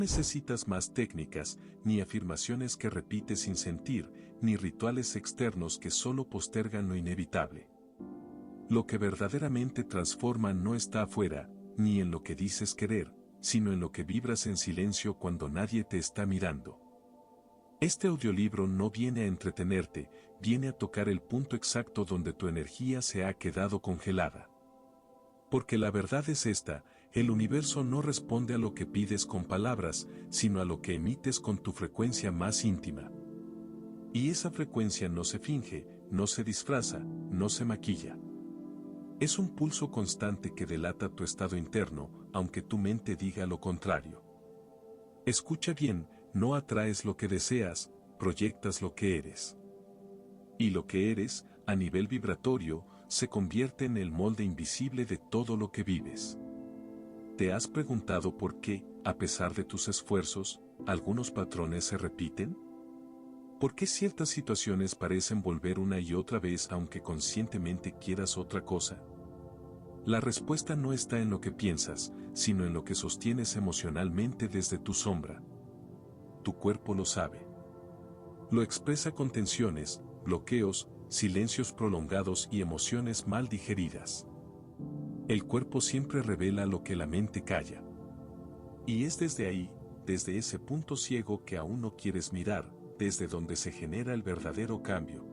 Necesitas más técnicas, ni afirmaciones que repites sin sentir, ni rituales externos que solo postergan lo inevitable. Lo que verdaderamente transforma no está afuera, ni en lo que dices querer, sino en lo que vibras en silencio cuando nadie te está mirando. Este audiolibro no viene a entretenerte, viene a tocar el punto exacto donde tu energía se ha quedado congelada. Porque la verdad es esta, el universo no responde a lo que pides con palabras, sino a lo que emites con tu frecuencia más íntima. Y esa frecuencia no se finge, no se disfraza, no se maquilla. Es un pulso constante que delata tu estado interno, aunque tu mente diga lo contrario. Escucha bien, no atraes lo que deseas, proyectas lo que eres. Y lo que eres, a nivel vibratorio, se convierte en el molde invisible de todo lo que vives. ¿Te has preguntado por qué, a pesar de tus esfuerzos, algunos patrones se repiten? ¿Por qué ciertas situaciones parecen volver una y otra vez aunque conscientemente quieras otra cosa? La respuesta no está en lo que piensas, sino en lo que sostienes emocionalmente desde tu sombra. Tu cuerpo lo sabe. Lo expresa con tensiones, bloqueos, silencios prolongados y emociones mal digeridas. El cuerpo siempre revela lo que la mente calla. Y es desde ahí, desde ese punto ciego que aún no quieres mirar, desde donde se genera el verdadero cambio.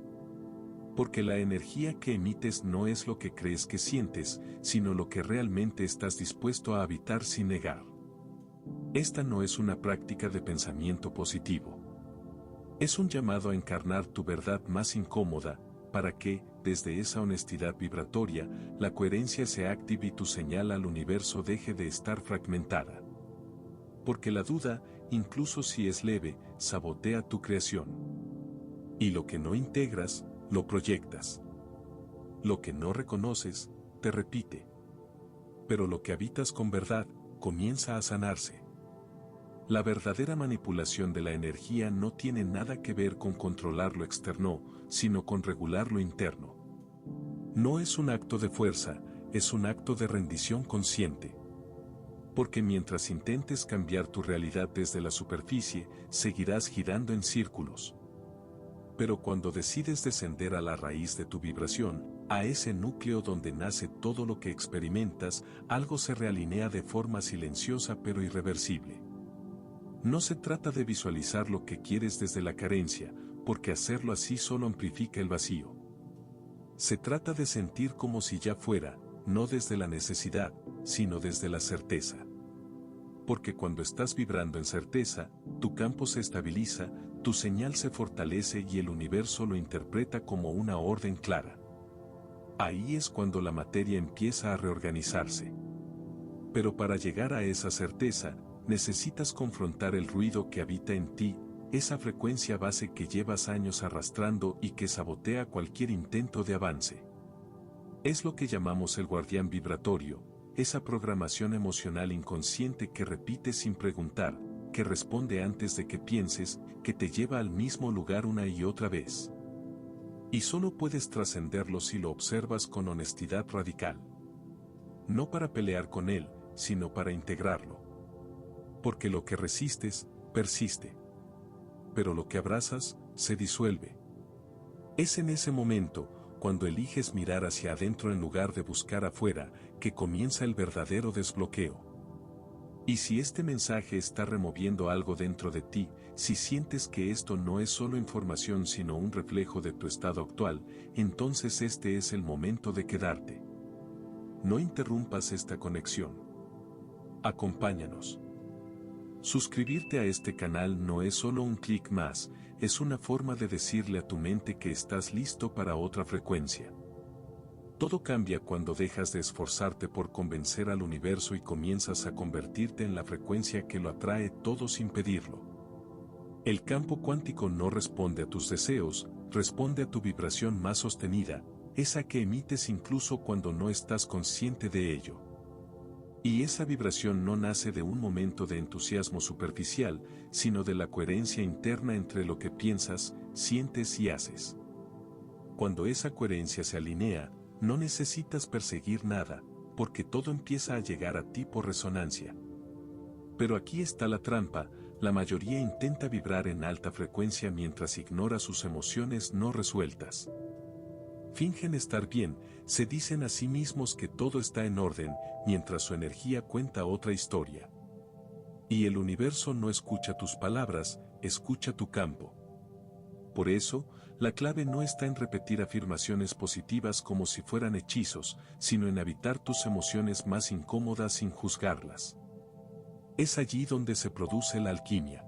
Porque la energía que emites no es lo que crees que sientes, sino lo que realmente estás dispuesto a habitar sin negar. Esta no es una práctica de pensamiento positivo. Es un llamado a encarnar tu verdad más incómoda, para que, desde esa honestidad vibratoria, la coherencia se active y tu señal al universo deje de estar fragmentada. Porque la duda, incluso si es leve, sabotea tu creación. Y lo que no integras, lo proyectas. Lo que no reconoces, te repite. Pero lo que habitas con verdad, comienza a sanarse. La verdadera manipulación de la energía no tiene nada que ver con controlar lo externo, sino con regular lo interno. No es un acto de fuerza, es un acto de rendición consciente. Porque mientras intentes cambiar tu realidad desde la superficie, seguirás girando en círculos. Pero cuando decides descender a la raíz de tu vibración, a ese núcleo donde nace todo lo que experimentas, algo se realinea de forma silenciosa pero irreversible. No se trata de visualizar lo que quieres desde la carencia, porque hacerlo así solo amplifica el vacío. Se trata de sentir como si ya fuera, no desde la necesidad, sino desde la certeza. Porque cuando estás vibrando en certeza, tu campo se estabiliza, tu señal se fortalece y el universo lo interpreta como una orden clara. Ahí es cuando la materia empieza a reorganizarse. Pero para llegar a esa certeza, necesitas confrontar el ruido que habita en ti, esa frecuencia base que llevas años arrastrando y que sabotea cualquier intento de avance. Es lo que llamamos el guardián vibratorio, esa programación emocional inconsciente que repites sin preguntar, que responde antes de que pienses, que te lleva al mismo lugar una y otra vez. Y solo puedes trascenderlo si lo observas con honestidad radical. No para pelear con él, sino para integrarlo. Porque lo que resistes, persiste. Pero lo que abrazas, se disuelve. Es en ese momento, cuando eliges mirar hacia adentro en lugar de buscar afuera, que comienza el verdadero desbloqueo. Y si este mensaje está removiendo algo dentro de ti, si sientes que esto no es solo información sino un reflejo de tu estado actual, entonces este es el momento de quedarte. No interrumpas esta conexión. Acompáñanos. Suscribirte a este canal no es solo un clic más, es una forma de decirle a tu mente que estás listo para otra frecuencia. Todo cambia cuando dejas de esforzarte por convencer al universo y comienzas a convertirte en la frecuencia que lo atrae todo sin pedirlo. El campo cuántico no responde a tus deseos, responde a tu vibración más sostenida, esa que emites incluso cuando no estás consciente de ello. Y esa vibración no nace de un momento de entusiasmo superficial, sino de la coherencia interna entre lo que piensas, sientes y haces. Cuando esa coherencia se alinea, no necesitas perseguir nada, porque todo empieza a llegar a ti por resonancia. Pero aquí está la trampa, la mayoría intenta vibrar en alta frecuencia mientras ignora sus emociones no resueltas. Fingen estar bien, se dicen a sí mismos que todo está en orden, mientras su energía cuenta otra historia. Y el universo no escucha tus palabras, escucha tu campo. Por eso, la clave no está en repetir afirmaciones positivas como si fueran hechizos, sino en habitar tus emociones más incómodas sin juzgarlas. Es allí donde se produce la alquimia.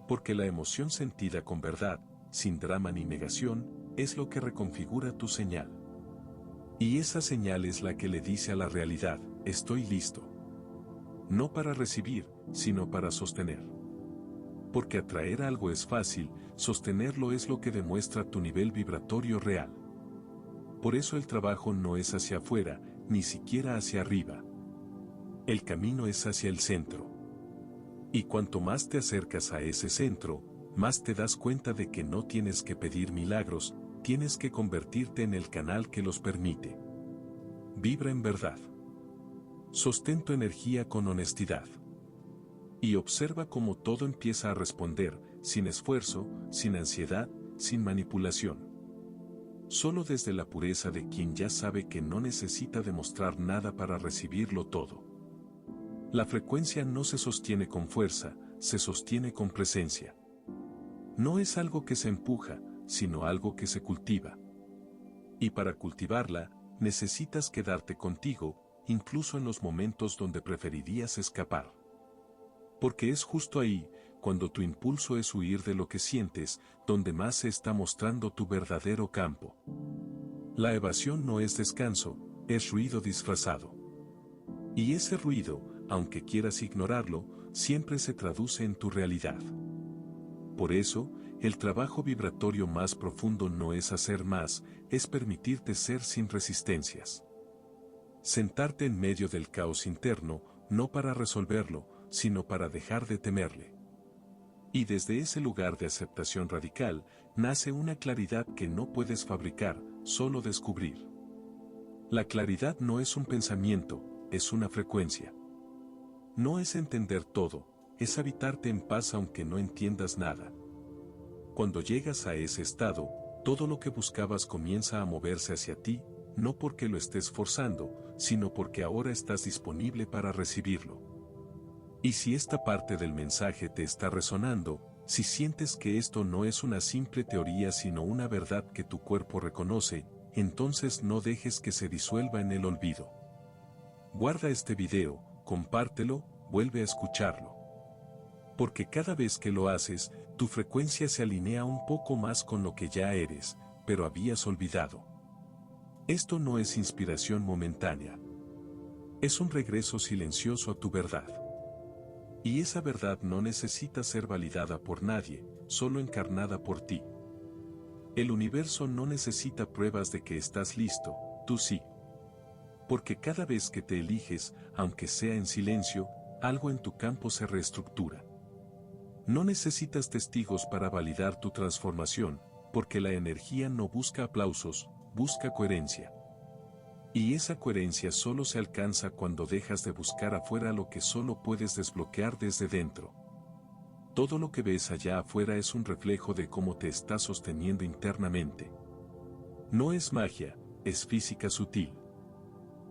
Porque la emoción sentida con verdad, sin drama ni negación, es lo que reconfigura tu señal. Y esa señal es la que le dice a la realidad, estoy listo. No para recibir, sino para sostener. Porque atraer algo es fácil, sostenerlo es lo que demuestra tu nivel vibratorio real. Por eso el trabajo no es hacia afuera, ni siquiera hacia arriba. El camino es hacia el centro. Y cuanto más te acercas a ese centro, más te das cuenta de que no tienes que pedir milagros, tienes que convertirte en el canal que los permite. Vibra en verdad. Sostén tu energía con honestidad. Y observa cómo todo empieza a responder, sin esfuerzo, sin ansiedad, sin manipulación. Solo desde la pureza de quien ya sabe que no necesita demostrar nada para recibirlo todo. La frecuencia no se sostiene con fuerza, se sostiene con presencia. No es algo que se empuja, sino algo que se cultiva. Y para cultivarla, necesitas quedarte contigo, incluso en los momentos donde preferirías escapar. Porque es justo ahí, cuando tu impulso es huir de lo que sientes, donde más se está mostrando tu verdadero campo. La evasión no es descanso, es ruido disfrazado. Y ese ruido, aunque quieras ignorarlo, siempre se traduce en tu realidad. Por eso, el trabajo vibratorio más profundo no es hacer más, es permitirte ser sin resistencias. Sentarte en medio del caos interno, no para resolverlo, sino para dejar de temerle. Y desde ese lugar de aceptación radical, nace una claridad que no puedes fabricar, solo descubrir. La claridad no es un pensamiento, es una frecuencia. No es entender todo, es habitarte en paz aunque no entiendas nada. Cuando llegas a ese estado, todo lo que buscabas comienza a moverse hacia ti, no porque lo estés forzando, sino porque ahora estás disponible para recibirlo. Y si esta parte del mensaje te está resonando, si sientes que esto no es una simple teoría sino una verdad que tu cuerpo reconoce, entonces no dejes que se disuelva en el olvido. Guarda este video, compártelo, vuelve a escucharlo. Porque cada vez que lo haces, tu frecuencia se alinea un poco más con lo que ya eres, pero habías olvidado. Esto no es inspiración momentánea. Es un regreso silencioso a tu verdad. Y esa verdad no necesita ser validada por nadie, solo encarnada por ti. El universo no necesita pruebas de que estás listo, tú sí. Porque cada vez que te eliges, aunque sea en silencio, algo en tu campo se reestructura. No necesitas testigos para validar tu transformación, porque la energía no busca aplausos, busca coherencia. Y esa coherencia solo se alcanza cuando dejas de buscar afuera lo que solo puedes desbloquear desde dentro. Todo lo que ves allá afuera es un reflejo de cómo te estás sosteniendo internamente. No es magia, es física sutil.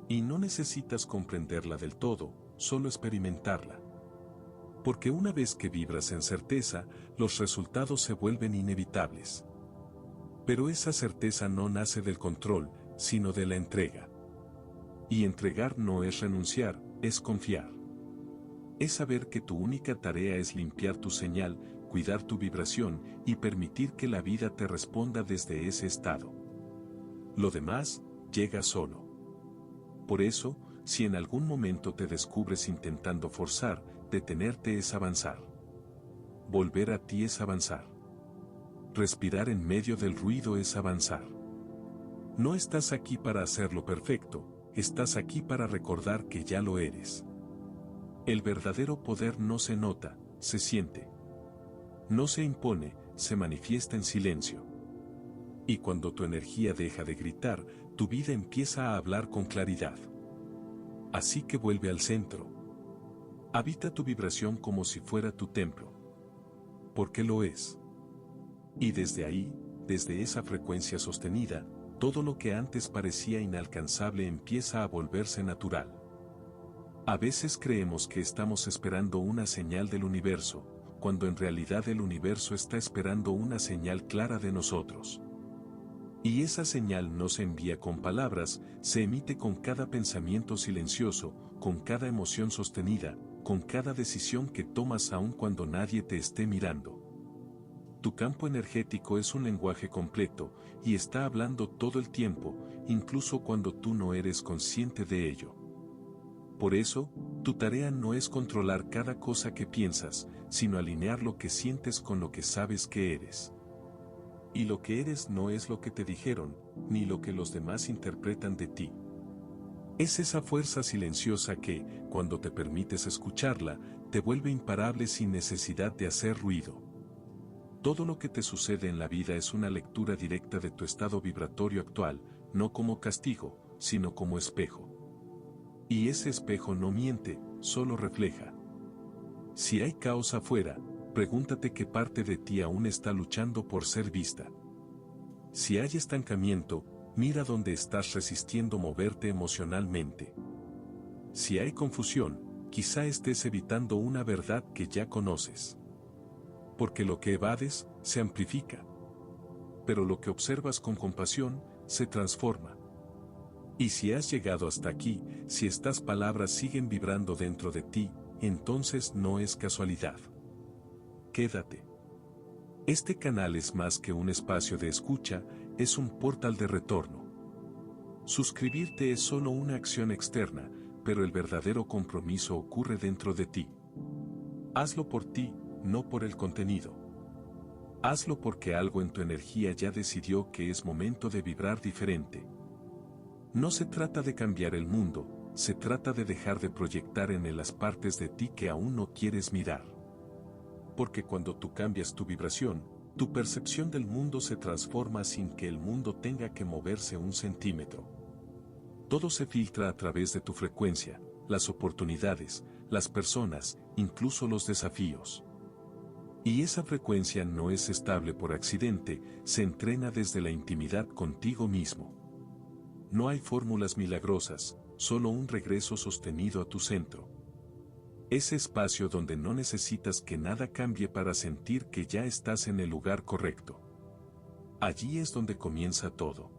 Y no necesitas comprenderla del todo, solo experimentarla. Porque una vez que vibras en certeza, los resultados se vuelven inevitables. Pero esa certeza no nace del control, sino de la entrega. Y entregar no es renunciar, es confiar. Es saber que tu única tarea es limpiar tu señal, cuidar tu vibración y permitir que la vida te responda desde ese estado. Lo demás, llega solo. Por eso, si en algún momento te descubres intentando forzar, detenerte es avanzar. Volver a ti es avanzar. Respirar en medio del ruido es avanzar. No estás aquí para hacerlo perfecto, estás aquí para recordar que ya lo eres. El verdadero poder no se nota, se siente. No se impone, se manifiesta en silencio. Y cuando tu energía deja de gritar, tu vida empieza a hablar con claridad. Así que vuelve al centro. Habita tu vibración como si fuera tu templo. Porque lo es. Y desde ahí, desde esa frecuencia sostenida, todo lo que antes parecía inalcanzable empieza a volverse natural. A veces creemos que estamos esperando una señal del universo, cuando en realidad el universo está esperando una señal clara de nosotros. Y esa señal no se envía con palabras, se emite con cada pensamiento silencioso, con cada emoción sostenida, con cada decisión que tomas aun cuando nadie te esté mirando. Tu campo energético es un lenguaje completo, y está hablando todo el tiempo, incluso cuando tú no eres consciente de ello. Por eso, tu tarea no es controlar cada cosa que piensas, sino alinear lo que sientes con lo que sabes que eres. Y lo que eres no es lo que te dijeron, ni lo que los demás interpretan de ti. Es esa fuerza silenciosa que, cuando te permites escucharla, te vuelve imparable sin necesidad de hacer ruido. Todo lo que te sucede en la vida es una lectura directa de tu estado vibratorio actual, no como castigo, sino como espejo. Y ese espejo no miente, solo refleja. Si hay caos afuera, pregúntate qué parte de ti aún está luchando por ser vista. Si hay estancamiento, mira dónde estás resistiendo moverte emocionalmente. Si hay confusión, quizá estés evitando una verdad que ya conoces. Porque lo que evades, se amplifica. Pero lo que observas con compasión, se transforma. Y si has llegado hasta aquí, si estas palabras siguen vibrando dentro de ti, entonces no es casualidad. Quédate. Este canal es más que un espacio de escucha, es un portal de retorno. Suscribirte es solo una acción externa, pero el verdadero compromiso ocurre dentro de ti. Hazlo por ti, no por el contenido. Hazlo porque algo en tu energía ya decidió que es momento de vibrar diferente. No se trata de cambiar el mundo, se trata de dejar de proyectar en él las partes de ti que aún no quieres mirar. Porque cuando tú cambias tu vibración, tu percepción del mundo se transforma sin que el mundo tenga que moverse un centímetro. Todo se filtra a través de tu frecuencia, las oportunidades, las personas, incluso los desafíos. Y esa frecuencia no es estable por accidente, se entrena desde la intimidad contigo mismo. No hay fórmulas milagrosas, solo un regreso sostenido a tu centro. Ese espacio donde no necesitas que nada cambie para sentir que ya estás en el lugar correcto. Allí es donde comienza todo.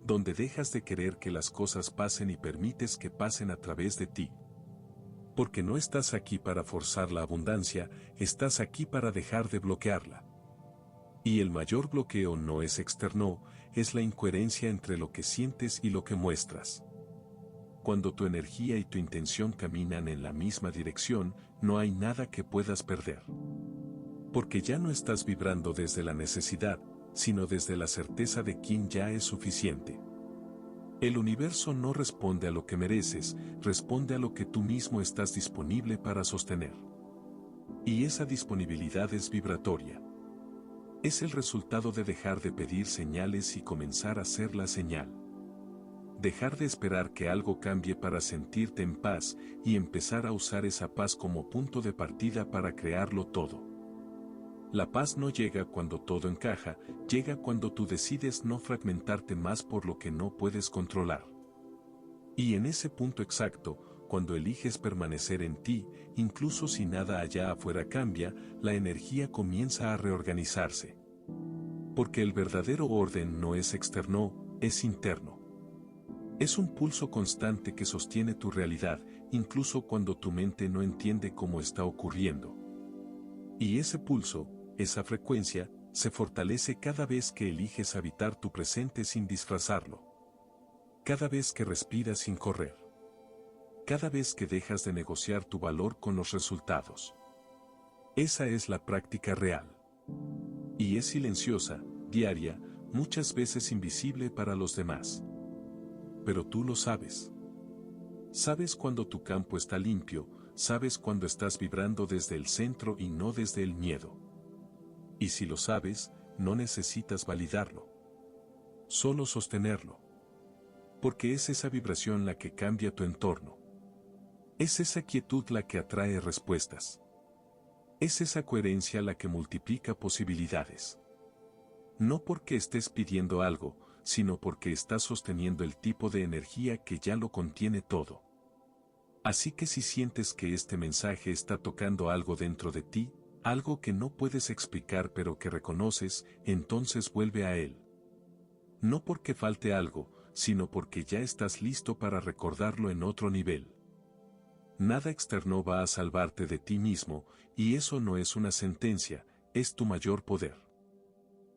Donde dejas de querer que las cosas pasen y permites que pasen a través de ti. Porque no estás aquí para forzar la abundancia, estás aquí para dejar de bloquearla. Y el mayor bloqueo no es externo, es la incoherencia entre lo que sientes y lo que muestras. Cuando tu energía y tu intención caminan en la misma dirección, no hay nada que puedas perder. Porque ya no estás vibrando desde la necesidad, sino desde la certeza de quien ya es suficiente. El universo no responde a lo que mereces, responde a lo que tú mismo estás disponible para sostener. Y esa disponibilidad es vibratoria. Es el resultado de dejar de pedir señales y comenzar a ser la señal. Dejar de esperar que algo cambie para sentirte en paz y empezar a usar esa paz como punto de partida para crearlo todo. La paz no llega cuando todo encaja, llega cuando tú decides no fragmentarte más por lo que no puedes controlar. Y en ese punto exacto, cuando eliges permanecer en ti, incluso si nada allá afuera cambia, la energía comienza a reorganizarse. Porque el verdadero orden no es externo, es interno. Es un pulso constante que sostiene tu realidad, incluso cuando tu mente no entiende cómo está ocurriendo. Y ese pulso, esa frecuencia, se fortalece cada vez que eliges habitar tu presente sin disfrazarlo. Cada vez que respiras sin correr. Cada vez que dejas de negociar tu valor con los resultados. Esa es la práctica real. Y es silenciosa, diaria, muchas veces invisible para los demás. Pero tú lo sabes. Sabes cuando tu campo está limpio, sabes cuando estás vibrando desde el centro y no desde el miedo. Y si lo sabes, no necesitas validarlo. Solo sostenerlo. Porque es esa vibración la que cambia tu entorno. Es esa quietud la que atrae respuestas. Es esa coherencia la que multiplica posibilidades. No porque estés pidiendo algo, sino porque estás sosteniendo el tipo de energía que ya lo contiene todo. Así que si sientes que este mensaje está tocando algo dentro de ti, algo que no puedes explicar pero que reconoces, entonces vuelve a él. No porque falte algo, sino porque ya estás listo para recordarlo en otro nivel. Nada externo va a salvarte de ti mismo, y eso no es una sentencia, es tu mayor poder.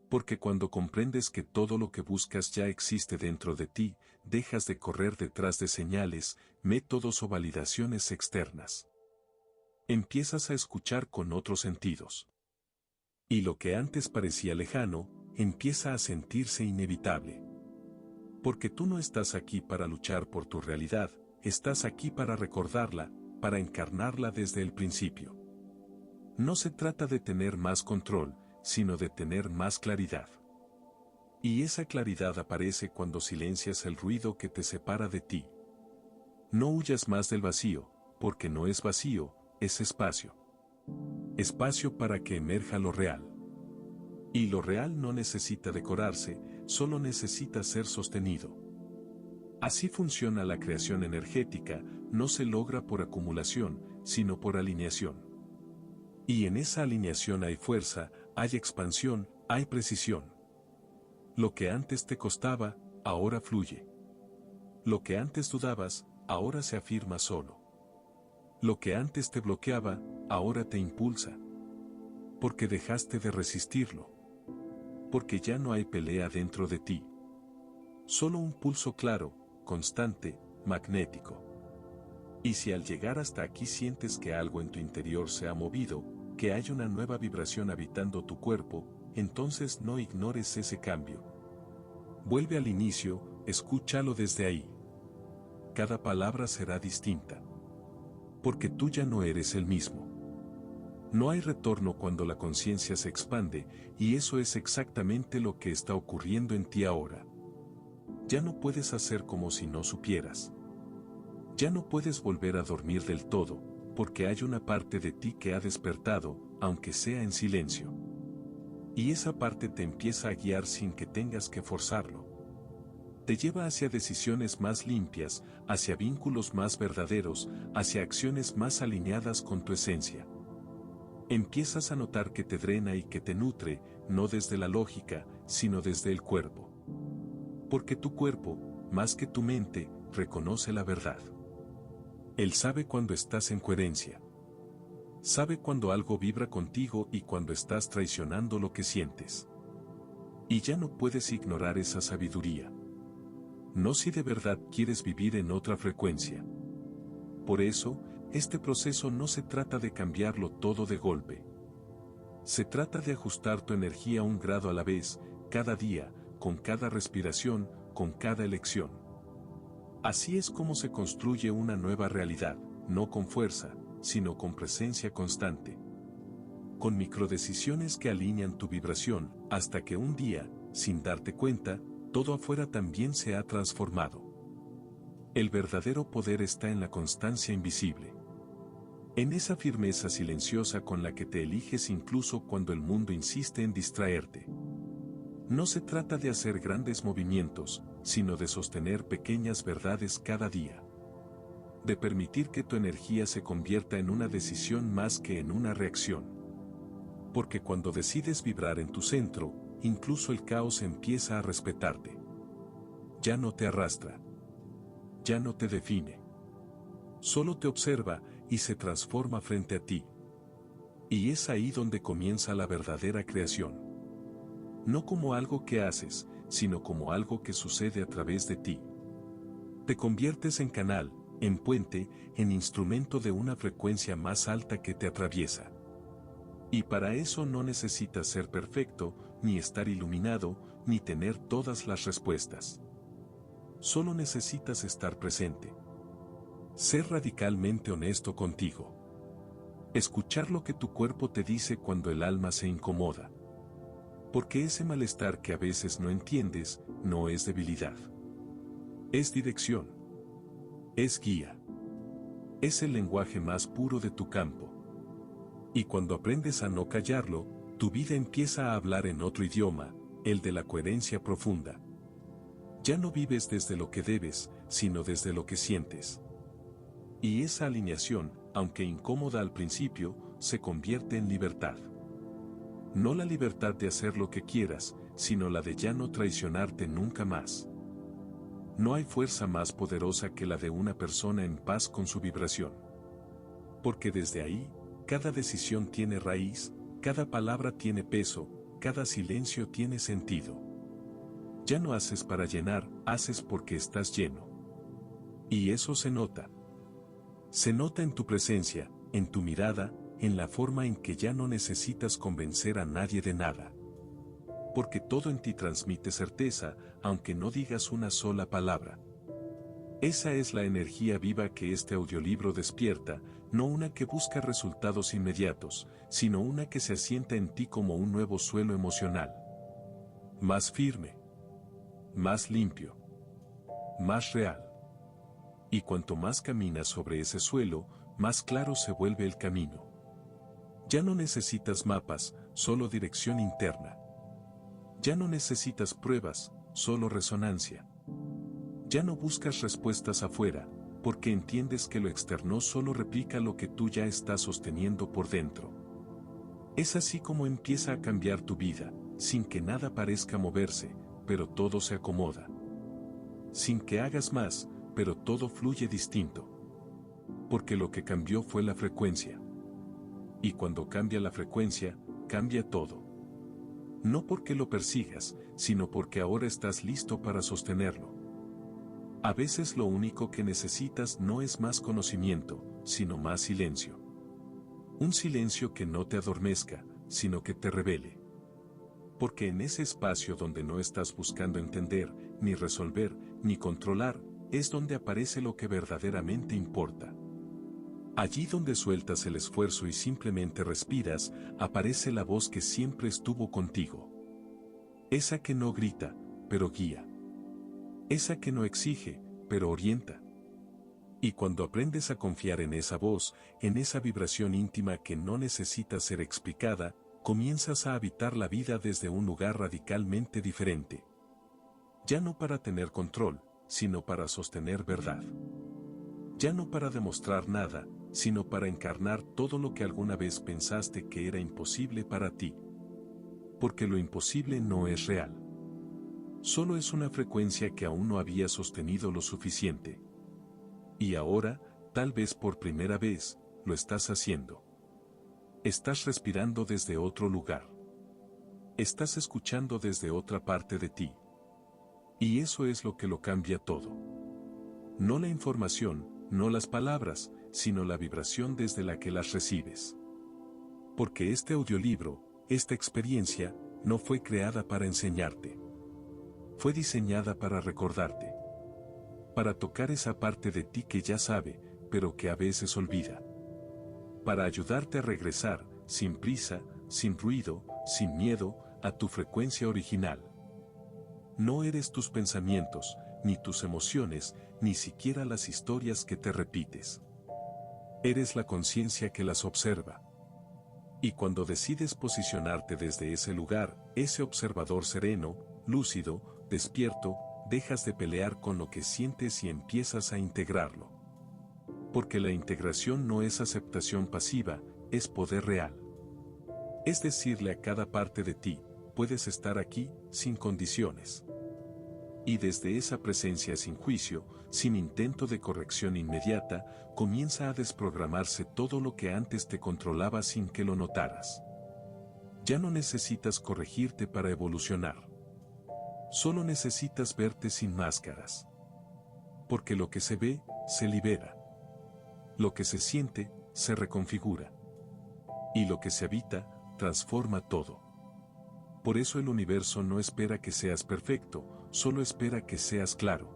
Porque cuando comprendes que todo lo que buscas ya existe dentro de ti, dejas de correr detrás de señales, métodos o validaciones externas. Empiezas a escuchar con otros sentidos. Y lo que antes parecía lejano, empieza a sentirse inevitable. Porque tú no estás aquí para luchar por tu realidad, estás aquí para recordarla, para encarnarla desde el principio. No se trata de tener más control, sino de tener más claridad. Y esa claridad aparece cuando silencias el ruido que te separa de ti. No huyas más del vacío, porque no es vacío, es espacio. Espacio para que emerja lo real. Y lo real no necesita decorarse, solo necesita ser sostenido. Así funciona la creación energética, no se logra por acumulación, sino por alineación. Y en esa alineación hay fuerza, hay expansión, hay precisión. Lo que antes te costaba, ahora fluye. Lo que antes dudabas, ahora se afirma solo. Lo que antes te bloqueaba, ahora te impulsa. Porque dejaste de resistirlo. Porque ya no hay pelea dentro de ti. Solo un pulso claro, constante, magnético. Y si al llegar hasta aquí sientes que algo en tu interior se ha movido, que hay una nueva vibración habitando tu cuerpo, entonces no ignores ese cambio. Vuelve al inicio, escúchalo desde ahí. Cada palabra será distinta. Porque tú ya no eres el mismo. No hay retorno cuando la conciencia se expande, y eso es exactamente lo que está ocurriendo en ti ahora. Ya no puedes hacer como si no supieras. Ya no puedes volver a dormir del todo, porque hay una parte de ti que ha despertado, aunque sea en silencio. Y esa parte te empieza a guiar sin que tengas que forzarlo. Te lleva hacia decisiones más limpias, hacia vínculos más verdaderos, hacia acciones más alineadas con tu esencia. Empiezas a notar que te drena y que te nutre, no desde la lógica, sino desde el cuerpo. Porque tu cuerpo, más que tu mente, reconoce la verdad. Él sabe cuando estás en coherencia. Sabe cuando algo vibra contigo y cuando estás traicionando lo que sientes. Y ya no puedes ignorar esa sabiduría. No si de verdad quieres vivir en otra frecuencia. Por eso, este proceso no se trata de cambiarlo todo de golpe. Se trata de ajustar tu energía un grado a la vez, cada día, con cada respiración, con cada elección. Así es como se construye una nueva realidad, no con fuerza, sino con presencia constante. Con microdecisiones que alinean tu vibración, hasta que un día, sin darte cuenta, todo afuera también se ha transformado. El verdadero poder está en la constancia invisible. En esa firmeza silenciosa con la que te eliges incluso cuando el mundo insiste en distraerte. No se trata de hacer grandes movimientos, sino de sostener pequeñas verdades cada día. De permitir que tu energía se convierta en una decisión más que en una reacción. Porque cuando decides vibrar en tu centro, incluso el caos empieza a respetarte. Ya no te arrastra. Ya no te define. Solo te observa y se transforma frente a ti. Y es ahí donde comienza la verdadera creación. No como algo que haces, sino como algo que sucede a través de ti. Te conviertes en canal, en puente, en instrumento de una frecuencia más alta que te atraviesa. Y para eso no necesitas ser perfecto, ni estar iluminado, ni tener todas las respuestas. Solo necesitas estar presente. Ser radicalmente honesto contigo. Escuchar lo que tu cuerpo te dice cuando el alma se incomoda. Porque ese malestar que a veces no entiendes, no es debilidad. Es dirección. Es guía. Es el lenguaje más puro de tu campo. Y cuando aprendes a no callarlo, tu vida empieza a hablar en otro idioma, el de la coherencia profunda. Ya no vives desde lo que debes, sino desde lo que sientes. Y esa alineación, aunque incómoda al principio, se convierte en libertad. No la libertad de hacer lo que quieras, sino la de ya no traicionarte nunca más. No hay fuerza más poderosa que la de una persona en paz con su vibración. Porque desde ahí, cada decisión tiene raíz, cada palabra tiene peso, cada silencio tiene sentido. Ya no haces para llenar, haces porque estás lleno. Y eso se nota. Se nota en tu presencia, en tu mirada, en la forma en que ya no necesitas convencer a nadie de nada. Porque todo en ti transmite certeza, aunque no digas una sola palabra. Esa es la energía viva que este audiolibro despierta, no una que busca resultados inmediatos, sino una que se asienta en ti como un nuevo suelo emocional. Más firme. Más limpio. Más real. Y cuanto más caminas sobre ese suelo, más claro se vuelve el camino. Ya no necesitas mapas, solo dirección interna. Ya no necesitas pruebas, solo resonancia. Ya no buscas respuestas afuera, porque entiendes que lo externo solo replica lo que tú ya estás sosteniendo por dentro. Es así como empieza a cambiar tu vida, sin que nada parezca moverse, pero todo se acomoda. Sin que hagas más, pero todo fluye distinto. Porque lo que cambió fue la frecuencia. Y cuando cambia la frecuencia, cambia todo. No porque lo persigas, sino porque ahora estás listo para sostenerlo. A veces lo único que necesitas no es más conocimiento, sino más silencio. Un silencio que no te adormezca, sino que te revele. Porque en ese espacio donde no estás buscando entender, ni resolver, ni controlar, es donde aparece lo que verdaderamente importa. Allí donde sueltas el esfuerzo y simplemente respiras, aparece la voz que siempre estuvo contigo. Esa que no grita, pero guía. Esa que no exige, pero orienta. Y cuando aprendes a confiar en esa voz, en esa vibración íntima que no necesita ser explicada, comienzas a habitar la vida desde un lugar radicalmente diferente. Ya no para tener control, sino para sostener verdad. Ya no para demostrar nada, sino para encarnar todo lo que alguna vez pensaste que era imposible para ti. Porque lo imposible no es real. Solo es una frecuencia que aún no había sostenido lo suficiente. Y ahora, tal vez por primera vez, lo estás haciendo. Estás respirando desde otro lugar. Estás escuchando desde otra parte de ti. Y eso es lo que lo cambia todo. No la información, no las palabras, sino la vibración desde la que las recibes. Porque este audiolibro, esta experiencia, no fue creada para enseñarte. Fue diseñada para recordarte. Para tocar esa parte de ti que ya sabe, pero que a veces olvida. Para ayudarte a regresar, sin prisa, sin ruido, sin miedo, a tu frecuencia original. No eres tus pensamientos, ni tus emociones, ni siquiera las historias que te repites. Eres la conciencia que las observa. Y cuando decides posicionarte desde ese lugar, ese observador sereno, lúcido, despierto, dejas de pelear con lo que sientes y empiezas a integrarlo. Porque la integración no es aceptación pasiva, es poder real. Es decirle a cada parte de ti, puedes estar aquí, sin condiciones. Y desde esa presencia sin juicio, sin intento de corrección inmediata, comienza a desprogramarse todo lo que antes te controlaba sin que lo notaras. Ya no necesitas corregirte para evolucionar. Solo necesitas verte sin máscaras. Porque lo que se ve, se libera. Lo que se siente, se reconfigura. Y lo que se habita, transforma todo. Por eso el universo no espera que seas perfecto, solo espera que seas claro.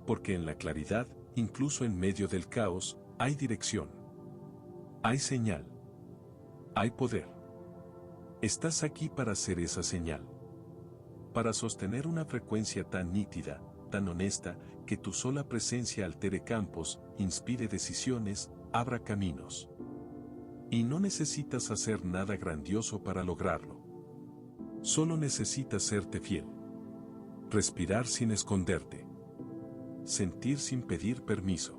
Porque en la claridad, incluso en medio del caos, hay dirección. Hay señal. Hay poder. Estás aquí para ser esa señal. Para sostener una frecuencia tan nítida, tan honesta que tu sola presencia altere campos, inspire decisiones, abra caminos. Y no necesitas hacer nada grandioso para lograrlo. Solo necesitas serte fiel. Respirar sin esconderte. Sentir sin pedir permiso.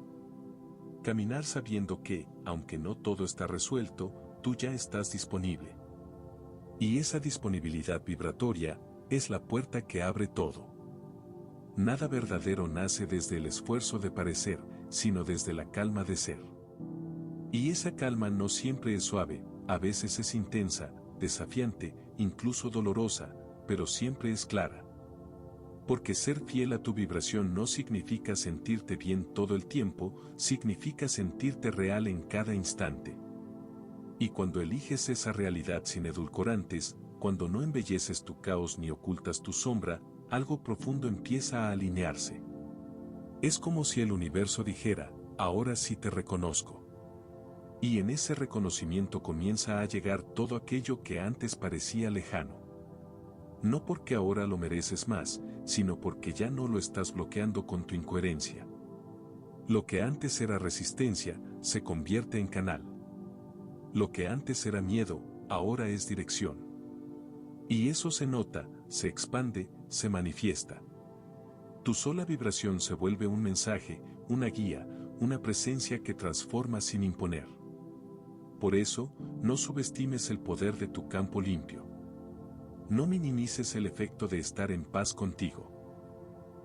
Caminar sabiendo que, aunque no todo está resuelto, tú ya estás disponible. Y esa disponibilidad vibratoria es la puerta que abre todo. Nada verdadero nace desde el esfuerzo de parecer, sino desde la calma de ser. Y esa calma no siempre es suave, a veces es intensa, desafiante, incluso dolorosa, pero siempre es clara. Porque ser fiel a tu vibración no significa sentirte bien todo el tiempo, significa sentirte real en cada instante. Y cuando eliges esa realidad sin edulcorantes, cuando no embelleces tu caos ni ocultas tu sombra, algo profundo empieza a alinearse. Es como si el universo dijera, ahora sí te reconozco. Y en ese reconocimiento comienza a llegar todo aquello que antes parecía lejano. No porque ahora lo mereces más, sino porque ya no lo estás bloqueando con tu incoherencia. Lo que antes era resistencia, se convierte en canal. Lo que antes era miedo, ahora es dirección. Y eso se nota, se expande, se manifiesta. Tu sola vibración se vuelve un mensaje, una guía, una presencia que transforma sin imponer. Por eso, no subestimes el poder de tu campo limpio. No minimices el efecto de estar en paz contigo.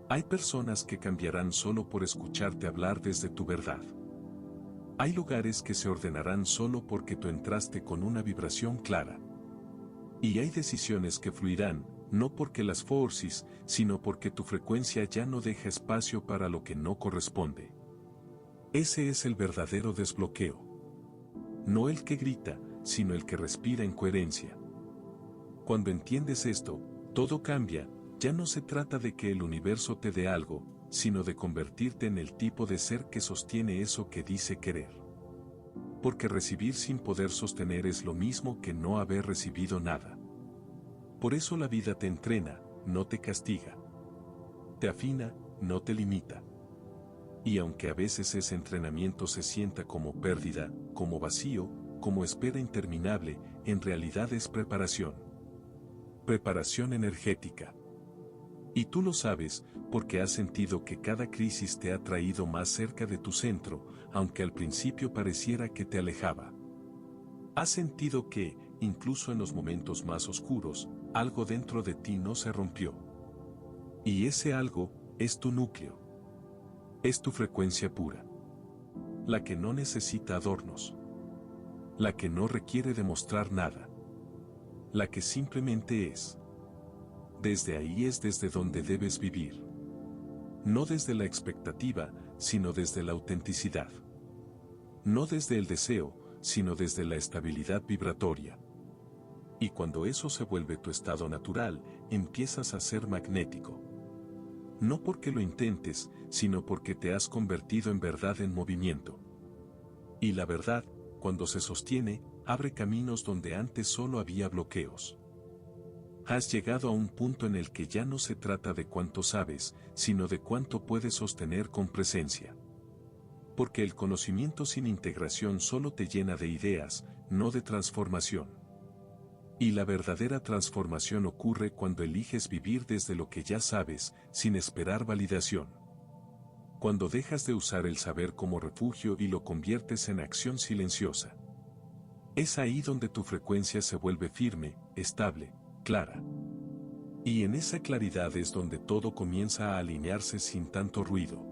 Hay personas que cambiarán solo por escucharte hablar desde tu verdad. Hay lugares que se ordenarán solo porque tú entraste con una vibración clara. Y hay decisiones que fluirán, no porque las forces, sino porque tu frecuencia ya no deja espacio para lo que no corresponde. Ese es el verdadero desbloqueo. No el que grita, sino el que respira en coherencia. Cuando entiendes esto, todo cambia, ya no se trata de que el universo te dé algo, sino de convertirte en el tipo de ser que sostiene eso que dice querer. Porque recibir sin poder sostener es lo mismo que no haber recibido nada. Por eso la vida te entrena, no te castiga. Te afina, no te limita. Y aunque a veces ese entrenamiento se sienta como pérdida, como vacío, como espera interminable, en realidad es preparación. Preparación energética. Y tú lo sabes, porque has sentido que cada crisis te ha traído más cerca de tu centro, aunque al principio pareciera que te alejaba. Has sentido que, incluso en los momentos más oscuros, algo dentro de ti no se rompió. Y ese algo, es tu núcleo. Es tu frecuencia pura. La que no necesita adornos. La que no requiere demostrar nada. La que simplemente es. Desde ahí es desde donde debes vivir. No desde la expectativa, sino desde la autenticidad. No desde el deseo, sino desde la estabilidad vibratoria. Y cuando eso se vuelve tu estado natural, empiezas a ser magnético. No porque lo intentes, sino porque te has convertido en verdad en movimiento. Y la verdad, cuando se sostiene, abre caminos donde antes solo había bloqueos. Has llegado a un punto en el que ya no se trata de cuánto sabes, sino de cuánto puedes sostener con presencia. Porque el conocimiento sin integración solo te llena de ideas, no de transformación. Y la verdadera transformación ocurre cuando eliges vivir desde lo que ya sabes, sin esperar validación. Cuando dejas de usar el saber como refugio y lo conviertes en acción silenciosa. Es ahí donde tu frecuencia se vuelve firme, estable, clara. Y en esa claridad es donde todo comienza a alinearse sin tanto ruido.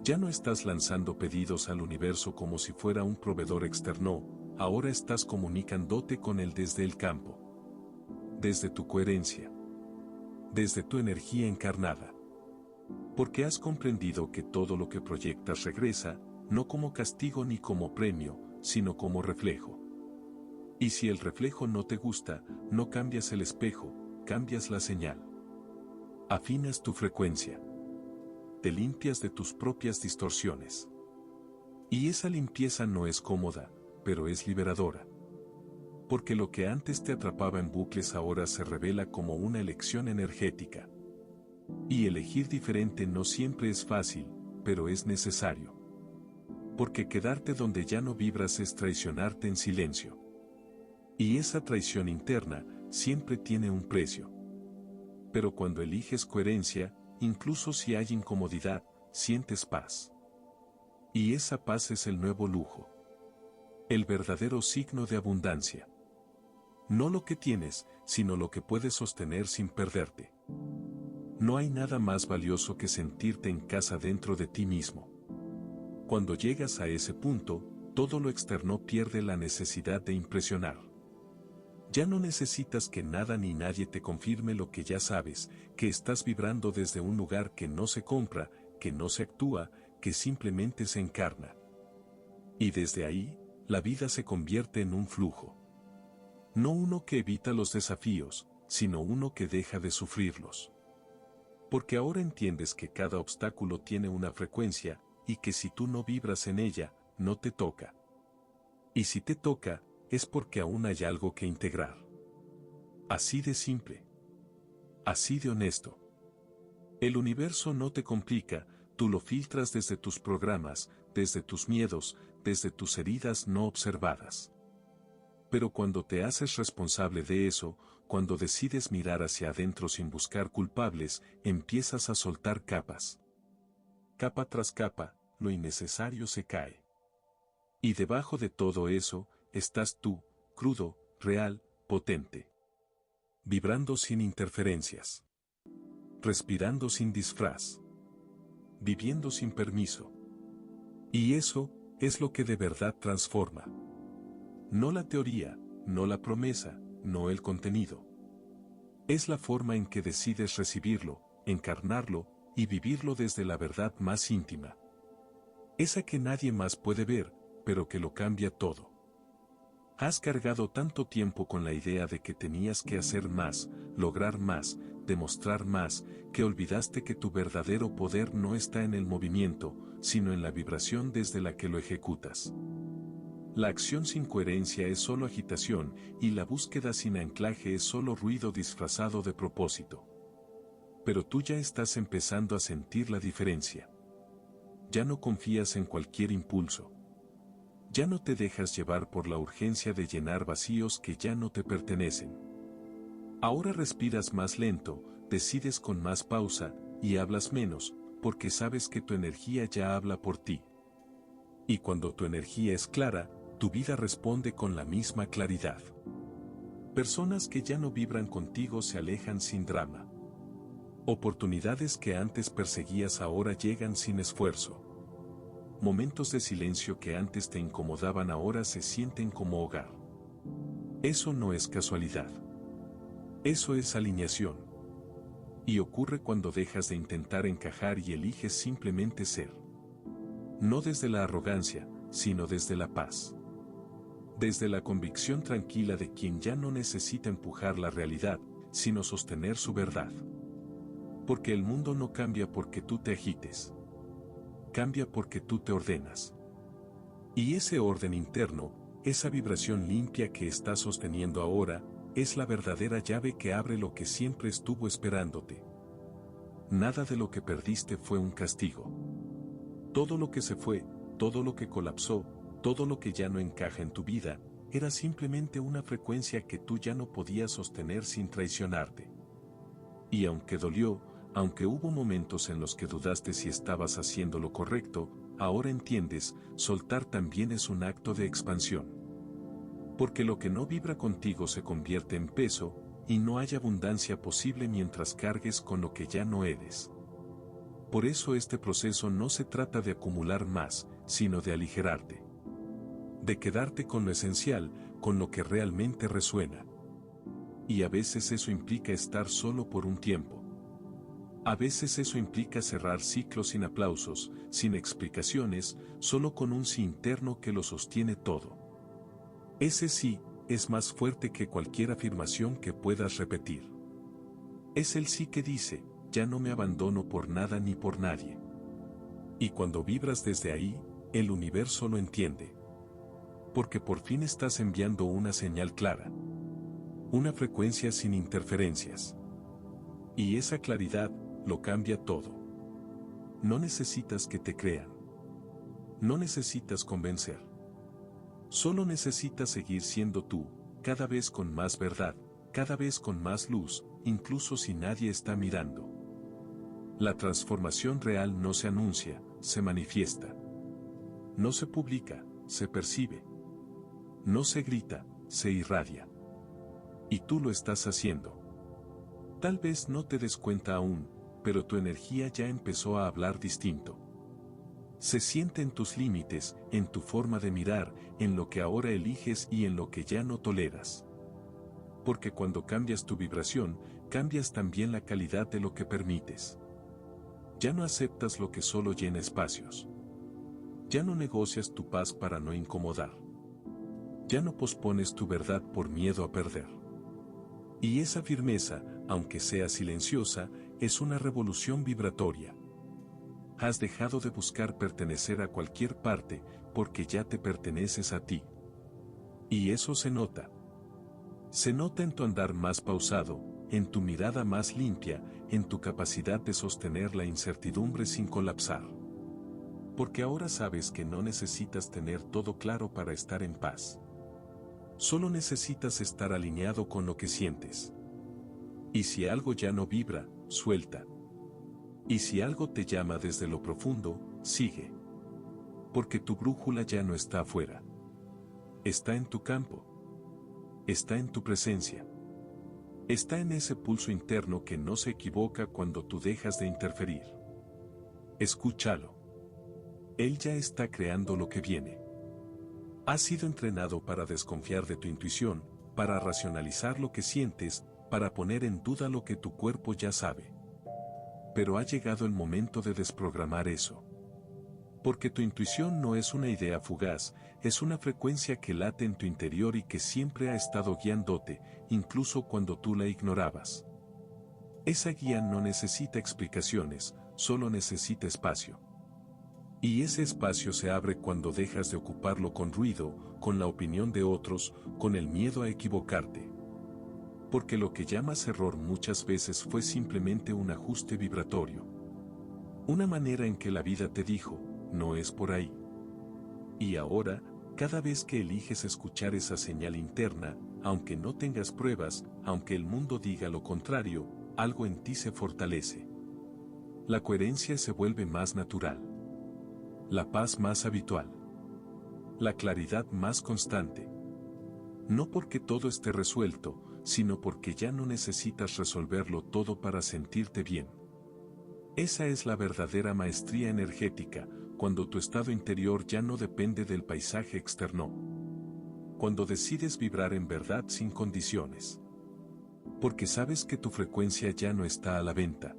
Ya no estás lanzando pedidos al universo como si fuera un proveedor externo, ahora estás comunicándote con él desde el campo. Desde tu coherencia. Desde tu energía encarnada. Porque has comprendido que todo lo que proyectas regresa, no como castigo ni como premio, sino como reflejo. Y si el reflejo no te gusta, no cambias el espejo, cambias la señal. Afinas tu frecuencia. Te limpias de tus propias distorsiones. Y esa limpieza no es cómoda, pero es liberadora. Porque lo que antes te atrapaba en bucles ahora se revela como una elección energética. Y elegir diferente no siempre es fácil, pero es necesario. Porque quedarte donde ya no vibras es traicionarte en silencio. Y esa traición interna siempre tiene un precio. Pero cuando eliges coherencia, incluso si hay incomodidad, sientes paz. Y esa paz es el nuevo lujo. El verdadero signo de abundancia. No lo que tienes, sino lo que puedes sostener sin perderte. No hay nada más valioso que sentirte en casa dentro de ti mismo. Cuando llegas a ese punto, todo lo externo pierde la necesidad de impresionar. Ya no necesitas que nada ni nadie te confirme lo que ya sabes, que estás vibrando desde un lugar que no se compra, que no se actúa, que simplemente se encarna. Y desde ahí, la vida se convierte en un flujo. No uno que evita los desafíos, sino uno que deja de sufrirlos. Porque ahora entiendes que cada obstáculo tiene una frecuencia, y que si tú no vibras en ella, no te toca. Y si te toca, es porque aún hay algo que integrar. Así de simple. Así de honesto. El universo no te complica, tú lo filtras desde tus programas, desde tus miedos, desde tus heridas no observadas. Pero cuando te haces responsable de eso, cuando decides mirar hacia adentro sin buscar culpables, empiezas a soltar capas. Capa tras capa, lo innecesario se cae. Y debajo de todo eso, estás tú, crudo, real, potente. Vibrando sin interferencias. Respirando sin disfraz. Viviendo sin permiso. Y eso, es lo que de verdad transforma. No la teoría, no la promesa, no el contenido. Es la forma en que decides recibirlo, encarnarlo, y vivirlo desde la verdad más íntima. Esa que nadie más puede ver, pero que lo cambia todo. Has cargado tanto tiempo con la idea de que tenías que hacer más, lograr más, demostrar más, que olvidaste que tu verdadero poder no está en el movimiento, sino en la vibración desde la que lo ejecutas. La acción sin coherencia es solo agitación, y la búsqueda sin anclaje es solo ruido disfrazado de propósito. Pero tú ya estás empezando a sentir la diferencia. Ya no confías en cualquier impulso. Ya no te dejas llevar por la urgencia de llenar vacíos que ya no te pertenecen. Ahora respiras más lento, decides con más pausa, y hablas menos, porque sabes que tu energía ya habla por ti. Y cuando tu energía es clara, tu vida responde con la misma claridad. Personas que ya no vibran contigo se alejan sin drama. Oportunidades que antes perseguías ahora llegan sin esfuerzo. Momentos de silencio que antes te incomodaban ahora se sienten como hogar. Eso no es casualidad. Eso es alineación. Y ocurre cuando dejas de intentar encajar y eliges simplemente ser. No desde la arrogancia, sino desde la paz. Desde la convicción tranquila de quien ya no necesita empujar la realidad, sino sostener su verdad. Porque el mundo no cambia porque tú te agites. Cambia porque tú te ordenas. Y ese orden interno, esa vibración limpia que estás sosteniendo ahora, es la verdadera llave que abre lo que siempre estuvo esperándote. Nada de lo que perdiste fue un castigo. Todo lo que se fue, todo lo que colapsó, todo lo que ya no encaja en tu vida, era simplemente una frecuencia que tú ya no podías sostener sin traicionarte. Y aunque dolió, aunque hubo momentos en los que dudaste si estabas haciendo lo correcto, ahora entiendes, soltar también es un acto de expansión. Porque lo que no vibra contigo se convierte en peso, y no hay abundancia posible mientras cargues con lo que ya no eres. Por eso este proceso no se trata de acumular más, sino de aligerarte. De quedarte con lo esencial, con lo que realmente resuena. Y a veces eso implica estar solo por un tiempo. A veces eso implica cerrar ciclos sin aplausos, sin explicaciones, solo con un sí interno que lo sostiene todo. Ese sí, es más fuerte que cualquier afirmación que puedas repetir. Es el sí que dice, ya no me abandono por nada ni por nadie. Y cuando vibras desde ahí, el universo lo entiende. Porque por fin estás enviando una señal clara. Una frecuencia sin interferencias. Y esa claridad, lo cambia todo. No necesitas que te crean. No necesitas convencer. Solo necesitas seguir siendo tú, cada vez con más verdad, cada vez con más luz, incluso si nadie está mirando. La transformación real no se anuncia, se manifiesta. No se publica, se percibe. No se grita, se irradia. Y tú lo estás haciendo. Tal vez no te des cuenta aún, pero tu energía ya empezó a hablar distinto. Se siente en tus límites, en tu forma de mirar, en lo que ahora eliges y en lo que ya no toleras. Porque cuando cambias tu vibración, cambias también la calidad de lo que permites. Ya no aceptas lo que solo llena espacios. Ya no negocias tu paz para no incomodar. Ya no pospones tu verdad por miedo a perder. Y esa firmeza, aunque sea silenciosa, es una revolución vibratoria. Has dejado de buscar pertenecer a cualquier parte, porque ya te perteneces a ti. Y eso se nota. Se nota en tu andar más pausado, en tu mirada más limpia, en tu capacidad de sostener la incertidumbre sin colapsar. Porque ahora sabes que no necesitas tener todo claro para estar en paz. Solo necesitas estar alineado con lo que sientes. Y si algo ya no vibra, suelta. Y si algo te llama desde lo profundo, sigue. Porque tu brújula ya no está afuera. Está en tu campo. Está en tu presencia. Está en ese pulso interno que no se equivoca cuando tú dejas de interferir. Escúchalo. Él ya está creando lo que viene. Has sido entrenado para desconfiar de tu intuición, para racionalizar lo que sientes, para poner en duda lo que tu cuerpo ya sabe. Pero ha llegado el momento de desprogramar eso. Porque tu intuición no es una idea fugaz, es una frecuencia que late en tu interior y que siempre ha estado guiándote, incluso cuando tú la ignorabas. Esa guía no necesita explicaciones, solo necesita espacio. Y ese espacio se abre cuando dejas de ocuparlo con ruido, con la opinión de otros, con el miedo a equivocarte. Porque lo que llamas error muchas veces fue simplemente un ajuste vibratorio. Una manera en que la vida te dijo, no es por ahí. Y ahora, cada vez que eliges escuchar esa señal interna, aunque no tengas pruebas, aunque el mundo diga lo contrario, algo en ti se fortalece. La coherencia se vuelve más natural. La paz más habitual. La claridad más constante. No porque todo esté resuelto, sino porque ya no necesitas resolverlo todo para sentirte bien. Esa es la verdadera maestría energética, cuando tu estado interior ya no depende del paisaje externo. Cuando decides vibrar en verdad sin condiciones. Porque sabes que tu frecuencia ya no está a la venta.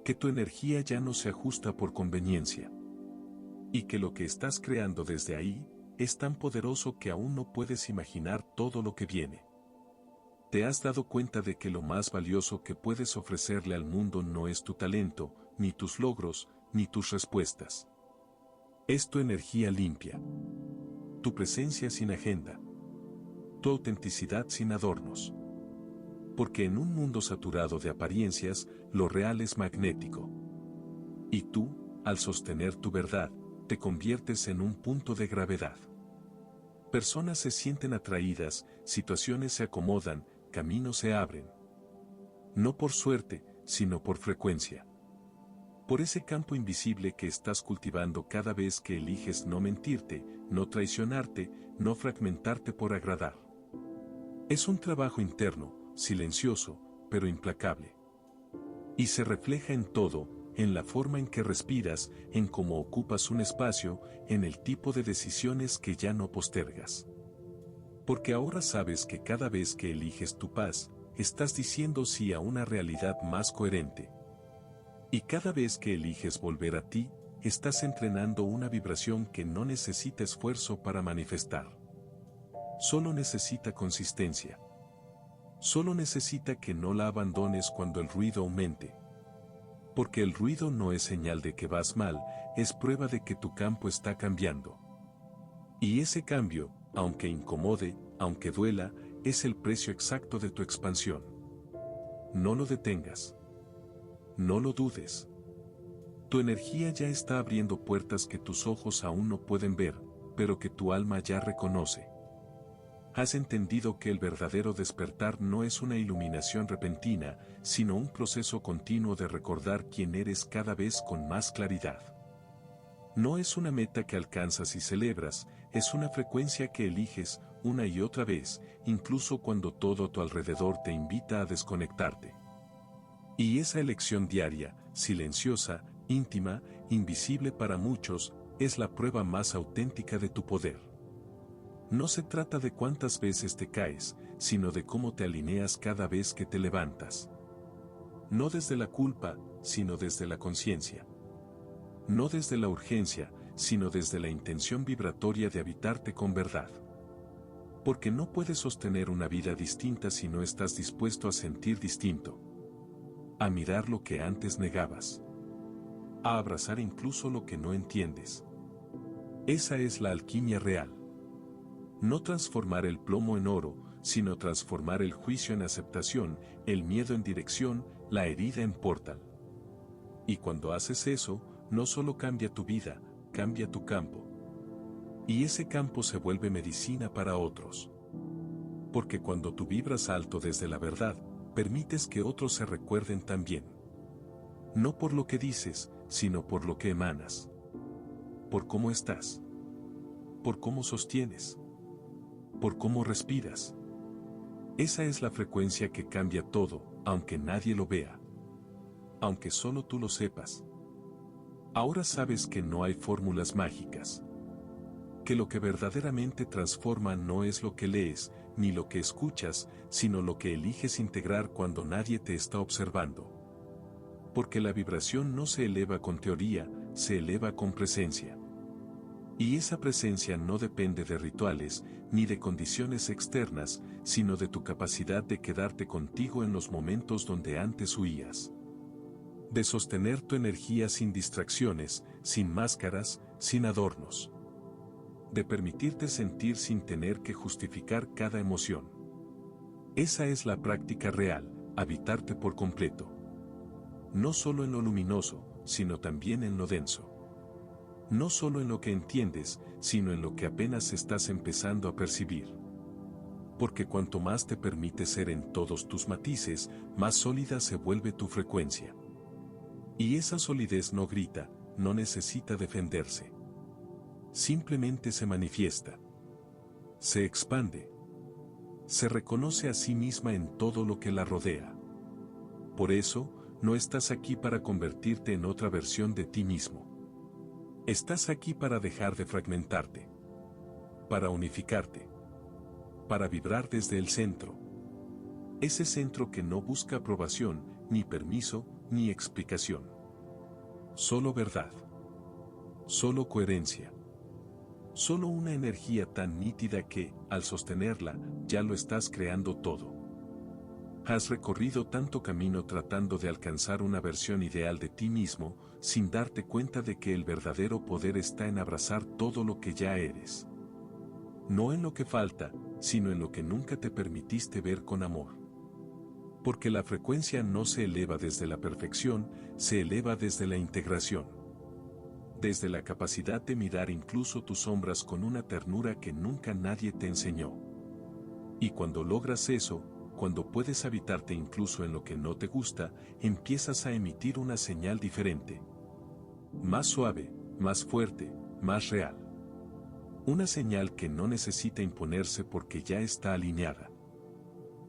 Que tu energía ya no se ajusta por conveniencia. Y que lo que estás creando desde ahí, es tan poderoso que aún no puedes imaginar todo lo que viene. Te has dado cuenta de que lo más valioso que puedes ofrecerle al mundo no es tu talento, ni tus logros, ni tus respuestas. Es tu energía limpia. Tu presencia sin agenda. Tu autenticidad sin adornos. Porque en un mundo saturado de apariencias, lo real es magnético. Y tú, al sostener tu verdad, te conviertes en un punto de gravedad. Personas se sienten atraídas, situaciones se acomodan, caminos se abren. No por suerte, sino por frecuencia. Por ese campo invisible que estás cultivando cada vez que eliges no mentirte, no traicionarte, no fragmentarte por agradar. Es un trabajo interno, silencioso, pero implacable. Y se refleja en todo, en la forma en que respiras, en cómo ocupas un espacio, en el tipo de decisiones que ya no postergas. Porque ahora sabes que cada vez que eliges tu paz, estás diciendo sí a una realidad más coherente. Y cada vez que eliges volver a ti, estás entrenando una vibración que no necesita esfuerzo para manifestar. Solo necesita consistencia. Solo necesita que no la abandones cuando el ruido aumente. Porque el ruido no es señal de que vas mal, es prueba de que tu campo está cambiando. Y ese cambio, aunque incomode, aunque duela, es el precio exacto de tu expansión. No lo detengas. No lo dudes. Tu energía ya está abriendo puertas que tus ojos aún no pueden ver, pero que tu alma ya reconoce. Has entendido que el verdadero despertar no es una iluminación repentina, sino un proceso continuo de recordar quién eres cada vez con más claridad. No es una meta que alcanzas y celebras, es una frecuencia que eliges una y otra vez, incluso cuando todo a tu alrededor te invita a desconectarte. Y esa elección diaria, silenciosa, íntima, invisible para muchos, es la prueba más auténtica de tu poder. No se trata de cuántas veces te caes, sino de cómo te alineas cada vez que te levantas. No desde la culpa, sino desde la conciencia. No desde la urgencia, sino desde la intención vibratoria de habitarte con verdad. Porque no puedes sostener una vida distinta si no estás dispuesto a sentir distinto. A mirar lo que antes negabas. A abrazar incluso lo que no entiendes. Esa es la alquimia real. No transformar el plomo en oro, sino transformar el juicio en aceptación, el miedo en dirección, la herida en portal. Y cuando haces eso, no solo cambia tu vida, cambia tu campo. Y ese campo se vuelve medicina para otros. Porque cuando tú vibras alto desde la verdad, permites que otros se recuerden también. No por lo que dices, sino por lo que emanas. Por cómo estás. Por cómo sostienes. Por cómo respiras. Esa es la frecuencia que cambia todo, aunque nadie lo vea. Aunque solo tú lo sepas. Ahora sabes que no hay fórmulas mágicas. Que lo que verdaderamente transforma no es lo que lees, ni lo que escuchas, sino lo que eliges integrar cuando nadie te está observando. Porque la vibración no se eleva con teoría, se eleva con presencia. Y esa presencia no depende de rituales, ni de condiciones externas, sino de tu capacidad de quedarte contigo en los momentos donde antes huías. De sostener tu energía sin distracciones, sin máscaras, sin adornos. De permitirte sentir sin tener que justificar cada emoción. Esa es la práctica real, habitarte por completo. No solo en lo luminoso, sino también en lo denso. No solo en lo que entiendes, sino en lo que apenas estás empezando a percibir. Porque cuanto más te permites ser en todos tus matices, más sólida se vuelve tu frecuencia. Y esa solidez no grita, no necesita defenderse. Simplemente se manifiesta. Se expande. Se reconoce a sí misma en todo lo que la rodea. Por eso, no estás aquí para convertirte en otra versión de ti mismo. Estás aquí para dejar de fragmentarte. Para unificarte. Para vibrar desde el centro. Ese centro que no busca aprobación, ni permiso, ni explicación. Solo verdad. Solo coherencia. Solo una energía tan nítida que, al sostenerla, ya lo estás creando todo. Has recorrido tanto camino tratando de alcanzar una versión ideal de ti mismo, sin darte cuenta de que el verdadero poder está en abrazar todo lo que ya eres. No en lo que falta, sino en lo que nunca te permitiste ver con amor. Porque la frecuencia no se eleva desde la perfección, se eleva desde la integración. Desde la capacidad de mirar incluso tus sombras con una ternura que nunca nadie te enseñó. Y cuando logras eso, cuando puedes habitarte incluso en lo que no te gusta, empiezas a emitir una señal diferente. Más suave, más fuerte, más real. Una señal que no necesita imponerse porque ya está alineada.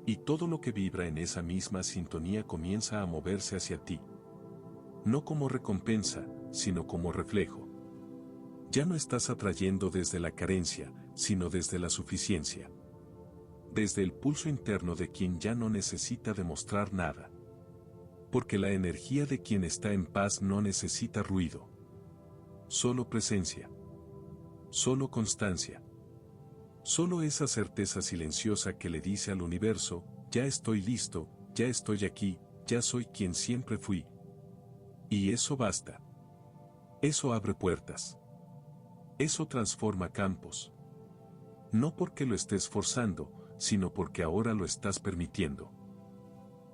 Y todo lo que vibra en esa misma sintonía comienza a moverse hacia ti. No como recompensa, sino como reflejo. Ya no estás atrayendo desde la carencia, sino desde la suficiencia. Desde el pulso interno de quien ya no necesita demostrar nada. Porque la energía de quien está en paz no necesita ruido. Solo presencia. Solo constancia. Solo esa certeza silenciosa que le dice al universo, ya estoy listo, ya estoy aquí, ya soy quien siempre fui. Y eso basta. Eso abre puertas. Eso transforma campos. No porque lo estés forzando, sino porque ahora lo estás permitiendo.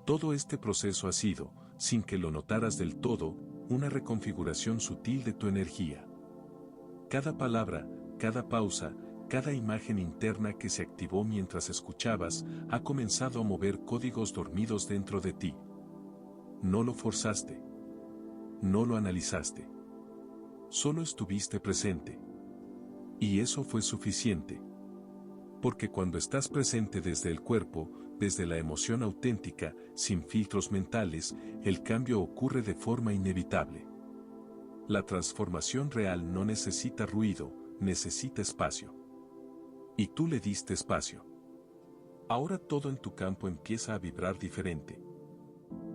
Todo este proceso ha sido, sin que lo notaras del todo, una reconfiguración sutil de tu energía. Cada palabra, cada pausa, cada imagen interna que se activó mientras escuchabas, ha comenzado a mover códigos dormidos dentro de ti. No lo forzaste. No lo analizaste. Solo estuviste presente. Y eso fue suficiente. Porque cuando estás presente desde el cuerpo, desde la emoción auténtica, sin filtros mentales, el cambio ocurre de forma inevitable. La transformación real no necesita ruido, necesita espacio. Y tú le diste espacio. Ahora todo en tu campo empieza a vibrar diferente.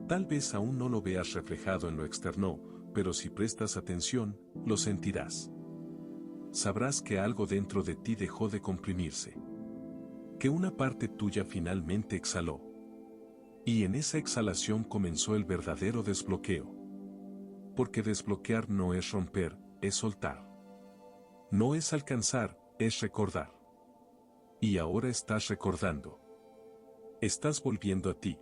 Tal vez aún no lo veas reflejado en lo externo, pero si prestas atención, lo sentirás. Sabrás que algo dentro de ti dejó de comprimirse. Que una parte tuya finalmente exhaló. Y en esa exhalación comenzó el verdadero desbloqueo. Porque desbloquear no es romper, es soltar. No es alcanzar, es recordar. Y ahora estás recordando. Estás volviendo a ti.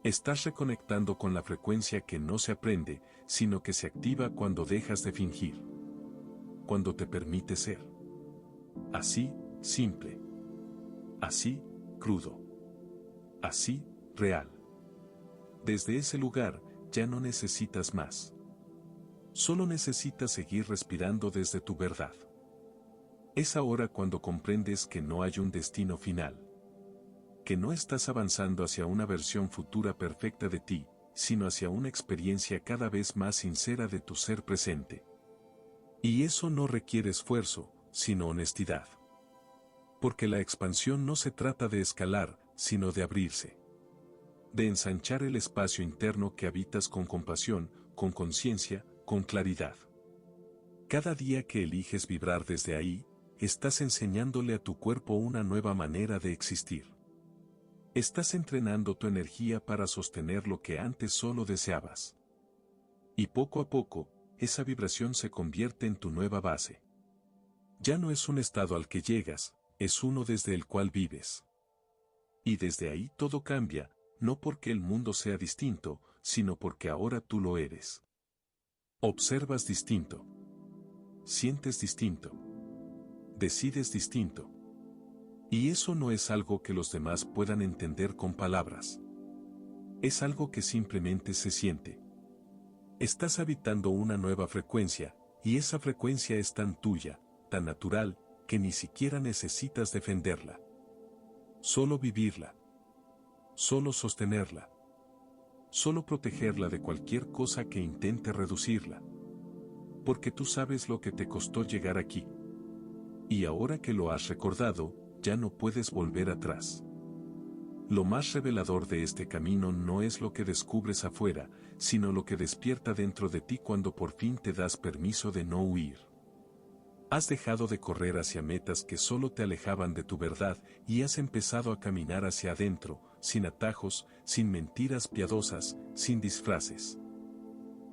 Estás reconectando con la frecuencia que no se aprende, sino que se activa cuando dejas de fingir. Cuando te permites ser. Así, simple. Así, crudo. Así, real. Desde ese lugar, ya no necesitas más. Solo necesitas seguir respirando desde tu verdad. Es ahora cuando comprendes que no hay un destino final. Que no estás avanzando hacia una versión futura perfecta de ti, sino hacia una experiencia cada vez más sincera de tu ser presente. Y eso no requiere esfuerzo, sino honestidad. Porque la expansión no se trata de escalar, sino de abrirse. De ensanchar el espacio interno que habitas con compasión, con conciencia, con claridad. Cada día que eliges vibrar desde ahí, estás enseñándole a tu cuerpo una nueva manera de existir. Estás entrenando tu energía para sostener lo que antes solo deseabas. Y poco a poco, esa vibración se convierte en tu nueva base. Ya no es un estado al que llegas, es uno desde el cual vives. Y desde ahí todo cambia, no porque el mundo sea distinto, sino porque ahora tú lo eres. Observas distinto. Sientes distinto. Decides distinto. Y eso no es algo que los demás puedan entender con palabras. Es algo que simplemente se siente. Estás habitando una nueva frecuencia, y esa frecuencia es tan tuya, tan natural, que ni siquiera necesitas defenderla. Solo vivirla. Solo sostenerla. Solo protegerla de cualquier cosa que intente reducirla. Porque tú sabes lo que te costó llegar aquí. Y ahora que lo has recordado, ya no puedes volver atrás. Lo más revelador de este camino no es lo que descubres afuera, sino lo que despierta dentro de ti cuando por fin te das permiso de no huir. Has dejado de correr hacia metas que solo te alejaban de tu verdad y has empezado a caminar hacia adentro, sin atajos, sin mentiras piadosas, sin disfraces.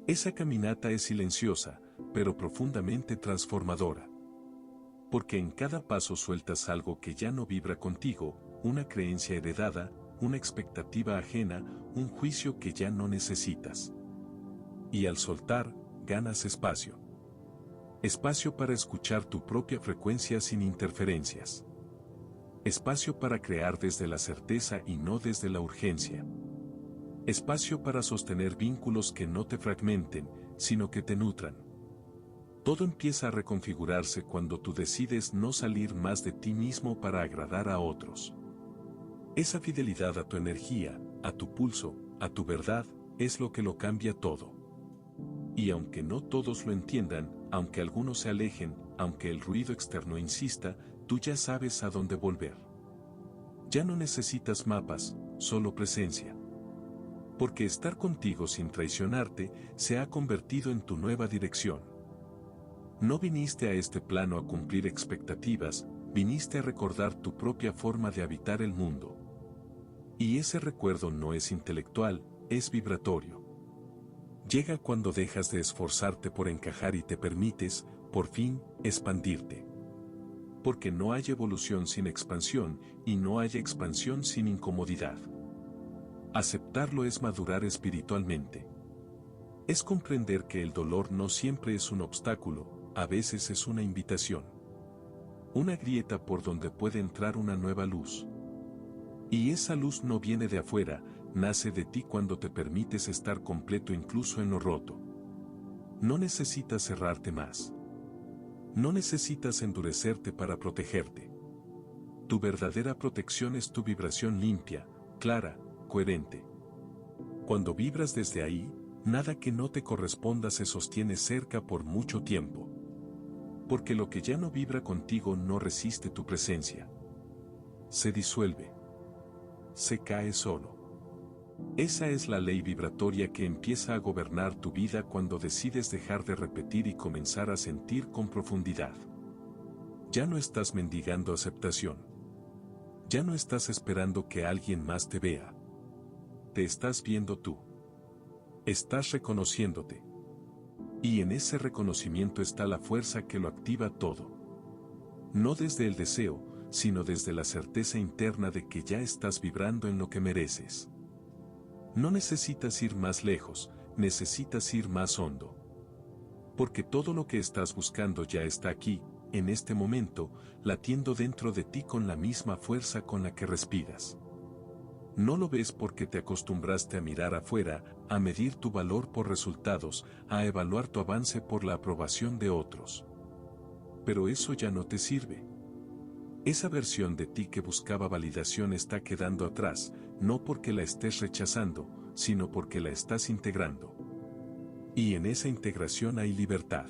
Esa caminata es silenciosa, pero profundamente transformadora. Porque en cada paso sueltas algo que ya no vibra contigo, una creencia heredada, una expectativa ajena, un juicio que ya no necesitas. Y al soltar, ganas espacio. Espacio para escuchar tu propia frecuencia sin interferencias. Espacio para crear desde la certeza y no desde la urgencia. Espacio para sostener vínculos que no te fragmenten, sino que te nutran. Todo empieza a reconfigurarse cuando tú decides no salir más de ti mismo para agradar a otros. Esa fidelidad a tu energía, a tu pulso, a tu verdad, es lo que lo cambia todo. Y aunque no todos lo entiendan, aunque algunos se alejen, aunque el ruido externo insista, tú ya sabes a dónde volver. Ya no necesitas mapas, solo presencia. Porque estar contigo sin traicionarte se ha convertido en tu nueva dirección. No viniste a este plano a cumplir expectativas, viniste a recordar tu propia forma de habitar el mundo. Y ese recuerdo no es intelectual, es vibratorio. Llega cuando dejas de esforzarte por encajar y te permites, por fin, expandirte. Porque no hay evolución sin expansión, y no hay expansión sin incomodidad. Aceptarlo es madurar espiritualmente. Es comprender que el dolor no siempre es un obstáculo, a veces es una invitación. Una grieta por donde puede entrar una nueva luz. Y esa luz no viene de afuera, nace de ti cuando te permites estar completo incluso en lo roto. No necesitas cerrarte más. No necesitas endurecerte para protegerte. Tu verdadera protección es tu vibración limpia, clara, coherente. Cuando vibras desde ahí, nada que no te corresponda se sostiene cerca por mucho tiempo. Porque lo que ya no vibra contigo no resiste tu presencia. Se disuelve. Se cae solo. Esa es la ley vibratoria que empieza a gobernar tu vida cuando decides dejar de repetir y comenzar a sentir con profundidad. Ya no estás mendigando aceptación. Ya no estás esperando que alguien más te vea. Te estás viendo tú. Estás reconociéndote. Y en ese reconocimiento está la fuerza que lo activa todo. No desde el deseo, sino desde la certeza interna de que ya estás vibrando en lo que mereces. No necesitas ir más lejos, necesitas ir más hondo. Porque todo lo que estás buscando ya está aquí, en este momento, latiendo dentro de ti con la misma fuerza con la que respiras. No lo ves porque te acostumbraste a mirar afuera, a medir tu valor por resultados, a evaluar tu avance por la aprobación de otros. Pero eso ya no te sirve. Esa versión de ti que buscaba validación está quedando atrás, no porque la estés rechazando, sino porque la estás integrando. Y en esa integración hay libertad.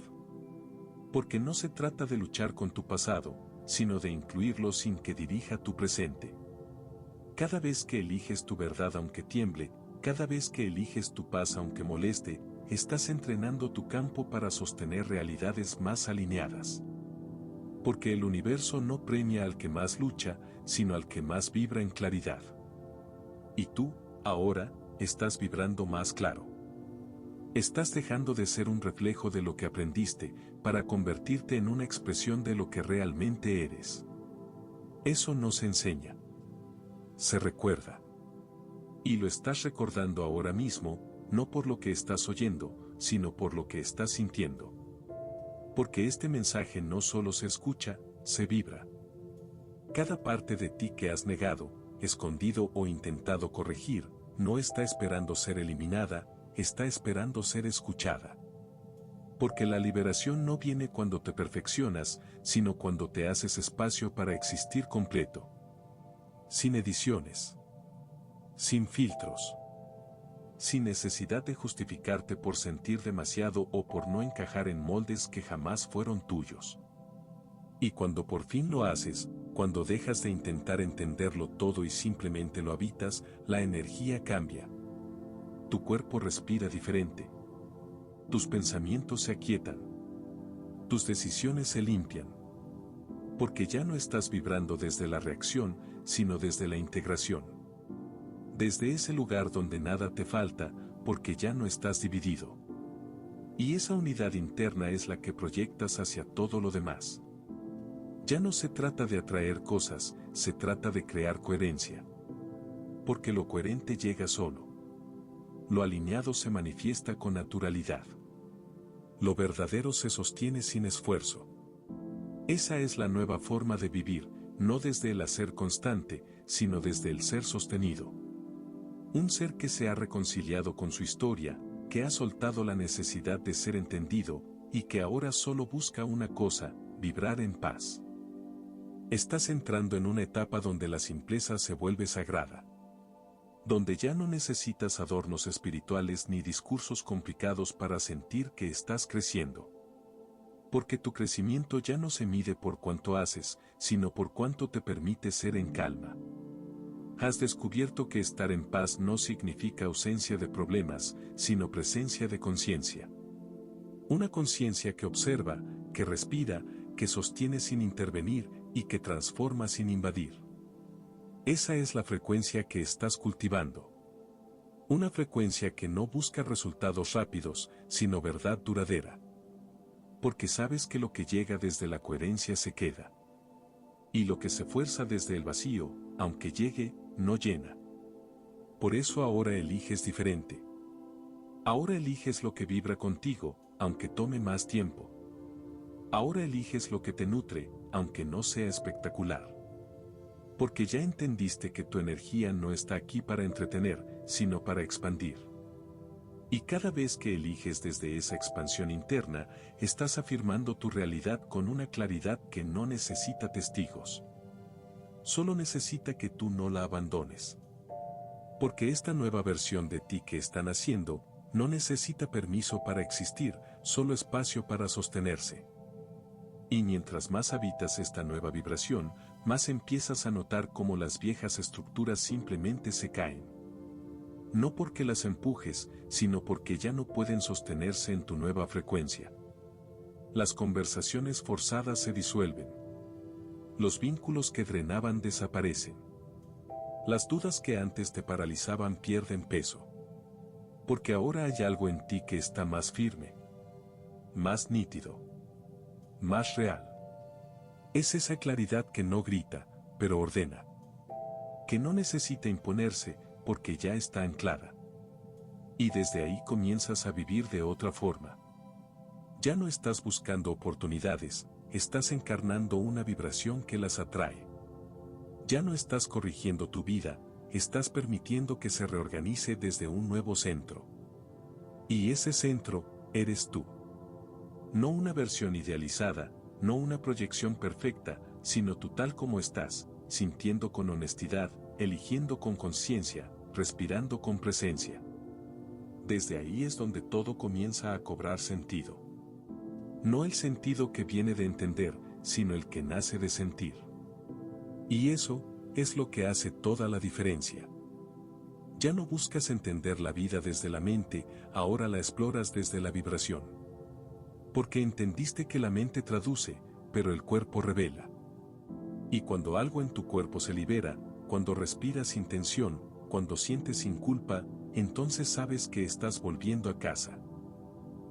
Porque no se trata de luchar con tu pasado, sino de incluirlo sin que dirija tu presente. Cada vez que eliges tu verdad aunque tiemble, cada vez que eliges tu paz aunque moleste, estás entrenando tu campo para sostener realidades más alineadas. Porque el universo no premia al que más lucha, sino al que más vibra en claridad. Y tú, ahora, estás vibrando más claro. Estás dejando de ser un reflejo de lo que aprendiste, para convertirte en una expresión de lo que realmente eres. Eso no se enseña. Se recuerda. Y lo estás recordando ahora mismo, no por lo que estás oyendo, sino por lo que estás sintiendo. Porque este mensaje no solo se escucha, se vibra. Cada parte de ti que has negado, escondido o intentado corregir, no está esperando ser eliminada, está esperando ser escuchada. Porque la liberación no viene cuando te perfeccionas, sino cuando te haces espacio para existir completo. Sin ediciones. Sin filtros. Sin necesidad de justificarte por sentir demasiado o por no encajar en moldes que jamás fueron tuyos. Y cuando por fin lo haces, cuando dejas de intentar entenderlo todo y simplemente lo habitas, la energía cambia. Tu cuerpo respira diferente. Tus pensamientos se aquietan. Tus decisiones se limpian. Porque ya no estás vibrando desde la reacción, sino desde la integración. Desde ese lugar donde nada te falta, porque ya no estás dividido. Y esa unidad interna es la que proyectas hacia todo lo demás. Ya no se trata de atraer cosas, se trata de crear coherencia. Porque lo coherente llega solo. Lo alineado se manifiesta con naturalidad. Lo verdadero se sostiene sin esfuerzo. Esa es la nueva forma de vivir, no desde el hacer constante, sino desde el ser sostenido. Un ser que se ha reconciliado con su historia, que ha soltado la necesidad de ser entendido, y que ahora solo busca una cosa, vibrar en paz. Estás entrando en una etapa donde la simpleza se vuelve sagrada. Donde ya no necesitas adornos espirituales ni discursos complicados para sentir que estás creciendo. Porque tu crecimiento ya no se mide por cuánto haces, sino por cuánto te permite ser en calma. Has descubierto que estar en paz no significa ausencia de problemas, sino presencia de conciencia. Una conciencia que observa, que respira, que sostiene sin intervenir y que transforma sin invadir. Esa es la frecuencia que estás cultivando. Una frecuencia que no busca resultados rápidos, sino verdad duradera. Porque sabes que lo que llega desde la coherencia se queda. Y lo que se fuerza desde el vacío, aunque llegue, no llena. Por eso ahora eliges diferente. Ahora eliges lo que vibra contigo, aunque tome más tiempo. Ahora eliges lo que te nutre, aunque no sea espectacular. Porque ya entendiste que tu energía no está aquí para entretener, sino para expandir. Y cada vez que eliges desde esa expansión interna, estás afirmando tu realidad con una claridad que no necesita testigos. Solo necesita que tú no la abandones. Porque esta nueva versión de ti que está naciendo, no necesita permiso para existir, solo espacio para sostenerse. Y mientras más habitas esta nueva vibración, más empiezas a notar cómo las viejas estructuras simplemente se caen. No porque las empujes, sino porque ya no pueden sostenerse en tu nueva frecuencia. Las conversaciones forzadas se disuelven. Los vínculos que drenaban desaparecen. Las dudas que antes te paralizaban pierden peso. Porque ahora hay algo en ti que está más firme, más nítido, más real. Es esa claridad que no grita, pero ordena. Que no necesita imponerse, porque ya está anclada. Y desde ahí comienzas a vivir de otra forma. Ya no estás buscando oportunidades, estás encarnando una vibración que las atrae. Ya no estás corrigiendo tu vida, estás permitiendo que se reorganice desde un nuevo centro. Y ese centro, eres tú. No una versión idealizada, no una proyección perfecta, sino tú tal como estás, sintiendo con honestidad, eligiendo con conciencia, respirando con presencia. Desde ahí es donde todo comienza a cobrar sentido. No el sentido que viene de entender, sino el que nace de sentir. Y eso es lo que hace toda la diferencia. Ya no buscas entender la vida desde la mente, ahora la exploras desde la vibración. Porque entendiste que la mente traduce, pero el cuerpo revela. Y cuando algo en tu cuerpo se libera, cuando respiras sin tensión, cuando sientes sin culpa, entonces sabes que estás volviendo a casa.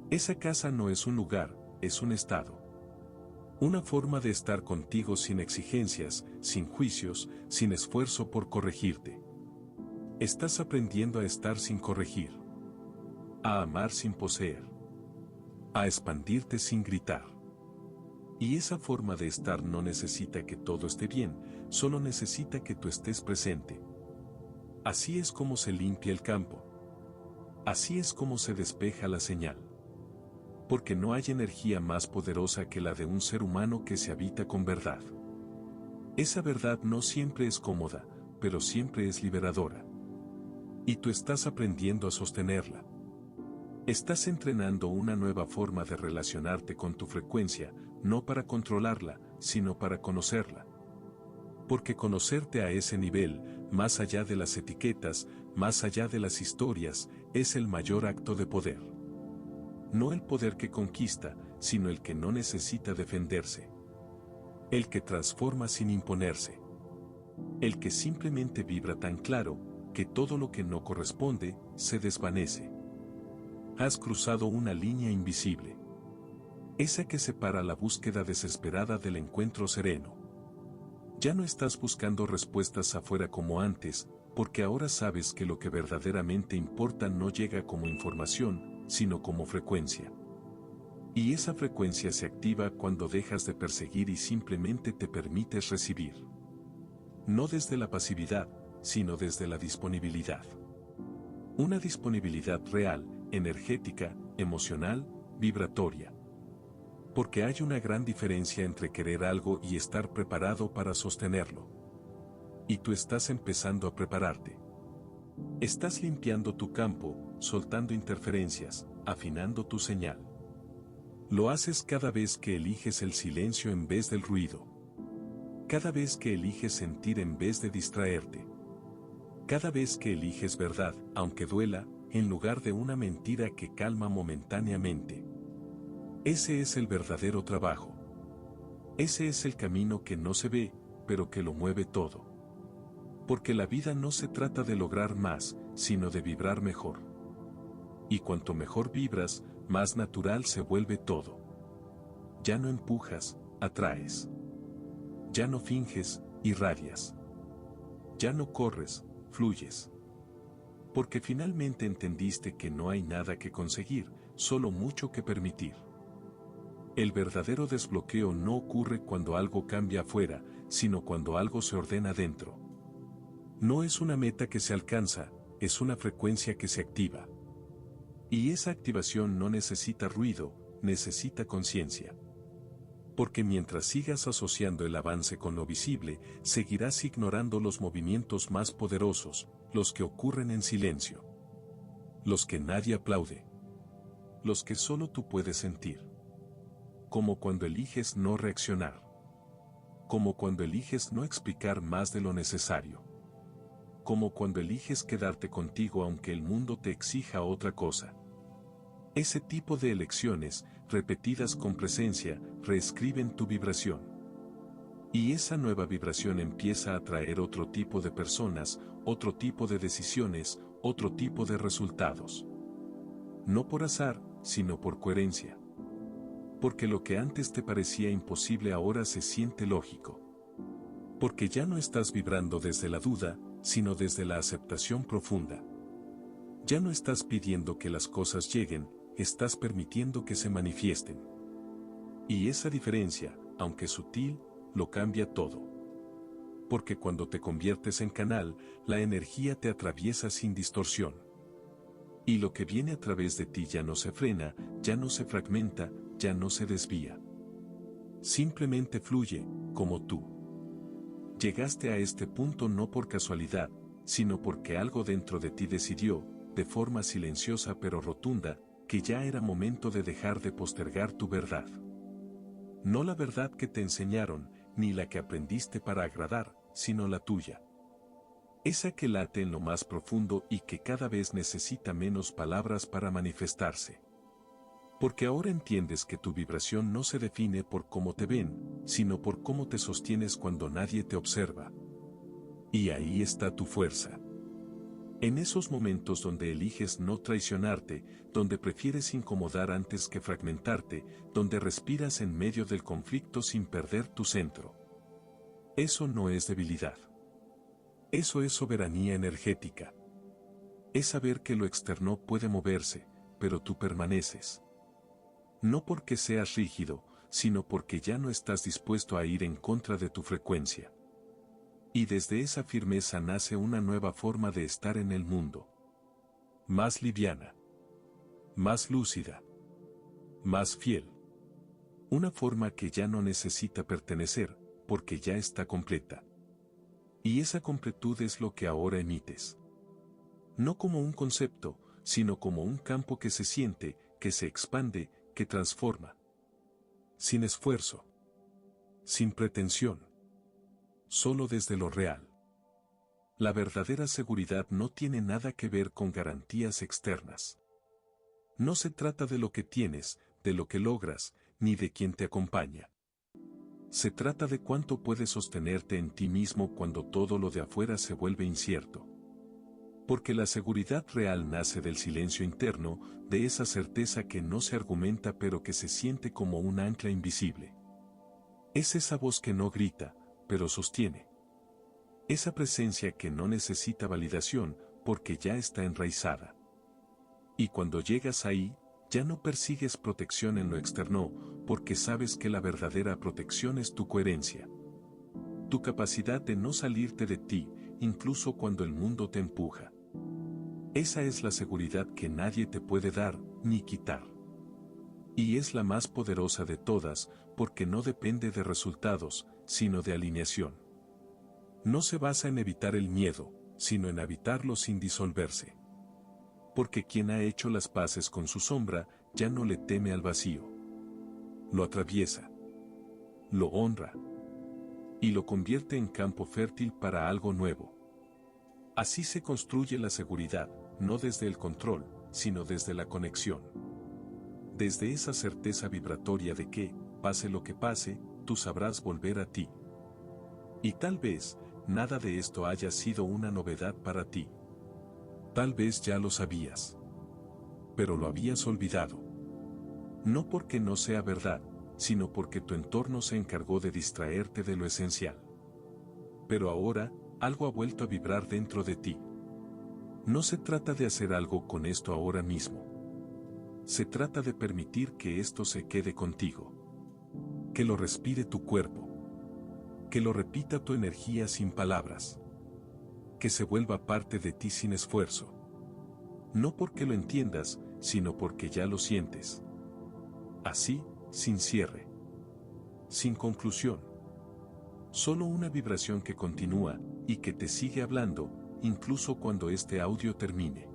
Esa casa no es un lugar, es un estado. Una forma de estar contigo sin exigencias, sin juicios, sin esfuerzo por corregirte. Estás aprendiendo a estar sin corregir. A amar sin poseer. A expandirte sin gritar. Y esa forma de estar no necesita que todo esté bien, solo necesita que tú estés presente. Así es como se limpia el campo. Así es como se despeja la señal. Porque no hay energía más poderosa que la de un ser humano que se habita con verdad. Esa verdad no siempre es cómoda, pero siempre es liberadora. Y tú estás aprendiendo a sostenerla. Estás entrenando una nueva forma de relacionarte con tu frecuencia, no para controlarla, sino para conocerla. Porque conocerte a ese nivel, más allá de las etiquetas, más allá de las historias, es el mayor acto de poder. No el poder que conquista, sino el que no necesita defenderse. El que transforma sin imponerse. El que simplemente vibra tan claro, que todo lo que no corresponde, se desvanece. Has cruzado una línea invisible. Esa que separa la búsqueda desesperada del encuentro sereno. Ya no estás buscando respuestas afuera como antes, porque ahora sabes que lo que verdaderamente importa no llega como información, sino como frecuencia. Y esa frecuencia se activa cuando dejas de perseguir y simplemente te permites recibir. No desde la pasividad, sino desde la disponibilidad. Una disponibilidad real, energética, emocional, vibratoria. Porque hay una gran diferencia entre querer algo y estar preparado para sostenerlo. Y tú estás empezando a prepararte. Estás limpiando tu campo, soltando interferencias, afinando tu señal. Lo haces cada vez que eliges el silencio en vez del ruido. Cada vez que eliges sentir en vez de distraerte. Cada vez que eliges verdad, aunque duela, en lugar de una mentira que calma momentáneamente. Ese es el verdadero trabajo. Ese es el camino que no se ve, pero que lo mueve todo. Porque la vida no se trata de lograr más, sino de vibrar mejor. Y cuanto mejor vibras, más natural se vuelve todo. Ya no empujas, atraes. Ya no finges, irradias. Ya no corres, fluyes. Porque finalmente entendiste que no hay nada que conseguir, solo mucho que permitir. El verdadero desbloqueo no ocurre cuando algo cambia afuera, sino cuando algo se ordena dentro. No es una meta que se alcanza, es una frecuencia que se activa. Y esa activación no necesita ruido, necesita conciencia. Porque mientras sigas asociando el avance con lo visible, seguirás ignorando los movimientos más poderosos, los que ocurren en silencio. Los que nadie aplaude. Los que solo tú puedes sentir. Como cuando eliges no reaccionar. Como cuando eliges no explicar más de lo necesario. Como cuando eliges quedarte contigo aunque el mundo te exija otra cosa. Ese tipo de elecciones, repetidas con presencia, reescriben tu vibración. Y esa nueva vibración empieza a atraer otro tipo de personas, otro tipo de decisiones, otro tipo de resultados. No por azar, sino por coherencia. Porque lo que antes te parecía imposible ahora se siente lógico. Porque ya no estás vibrando desde la duda, sino desde la aceptación profunda. Ya no estás pidiendo que las cosas lleguen, estás permitiendo que se manifiesten. Y esa diferencia, aunque sutil, lo cambia todo. Porque cuando te conviertes en canal, la energía te atraviesa sin distorsión. Y lo que viene a través de ti ya no se frena, ya no se fragmenta, ya no se desvía. Simplemente fluye, como tú. Llegaste a este punto no por casualidad, sino porque algo dentro de ti decidió, de forma silenciosa pero rotunda, que ya era momento de dejar de postergar tu verdad. No la verdad que te enseñaron, ni la que aprendiste para agradar, sino la tuya. Esa que late en lo más profundo y que cada vez necesita menos palabras para manifestarse. Porque ahora entiendes que tu vibración no se define por cómo te ven, sino por cómo te sostienes cuando nadie te observa. Y ahí está tu fuerza. En esos momentos donde eliges no traicionarte, donde prefieres incomodar antes que fragmentarte, donde respiras en medio del conflicto sin perder tu centro. Eso no es debilidad. Eso es soberanía energética. Es saber que lo externo puede moverse, pero tú permaneces. No porque seas rígido, sino porque ya no estás dispuesto a ir en contra de tu frecuencia. Y desde esa firmeza nace una nueva forma de estar en el mundo. Más liviana. Más lúcida. Más fiel. Una forma que ya no necesita pertenecer, porque ya está completa. Y esa completud es lo que ahora emites. No como un concepto, sino como un campo que se siente, que se expande, que transforma. Sin esfuerzo. Sin pretensión. Solo desde lo real. La verdadera seguridad no tiene nada que ver con garantías externas. No se trata de lo que tienes, de lo que logras, ni de quien te acompaña. Se trata de cuánto puedes sostenerte en ti mismo cuando todo lo de afuera se vuelve incierto. Porque la seguridad real nace del silencio interno, de esa certeza que no se argumenta pero que se siente como un ancla invisible. Es esa voz que no grita, pero sostiene. Esa presencia que no necesita validación, porque ya está enraizada. Y cuando llegas ahí, ya no persigues protección en lo externo, porque sabes que la verdadera protección es tu coherencia. Tu capacidad de no salirte de ti, incluso cuando el mundo te empuja. Esa es la seguridad que nadie te puede dar, ni quitar. Y es la más poderosa de todas, porque no depende de resultados, sino de alineación. No se basa en evitar el miedo, sino en habitarlo sin disolverse. Porque quien ha hecho las paces con su sombra, ya no le teme al vacío. Lo atraviesa. Lo honra. Y lo convierte en campo fértil para algo nuevo. Así se construye la seguridad, no desde el control, sino desde la conexión. Desde esa certeza vibratoria de que, pase lo que pase, tú sabrás volver a ti. Y tal vez, nada de esto haya sido una novedad para ti. Tal vez ya lo sabías. Pero lo habías olvidado. No porque no sea verdad, sino porque tu entorno se encargó de distraerte de lo esencial. Pero ahora, algo ha vuelto a vibrar dentro de ti. No se trata de hacer algo con esto ahora mismo. Se trata de permitir que esto se quede contigo. Que lo respire tu cuerpo. Que lo repita tu energía sin palabras. Que se vuelva parte de ti sin esfuerzo. No porque lo entiendas, sino porque ya lo sientes. Así, sin cierre. Sin conclusión. Solo una vibración que continúa, y que te sigue hablando, incluso cuando este audio termine.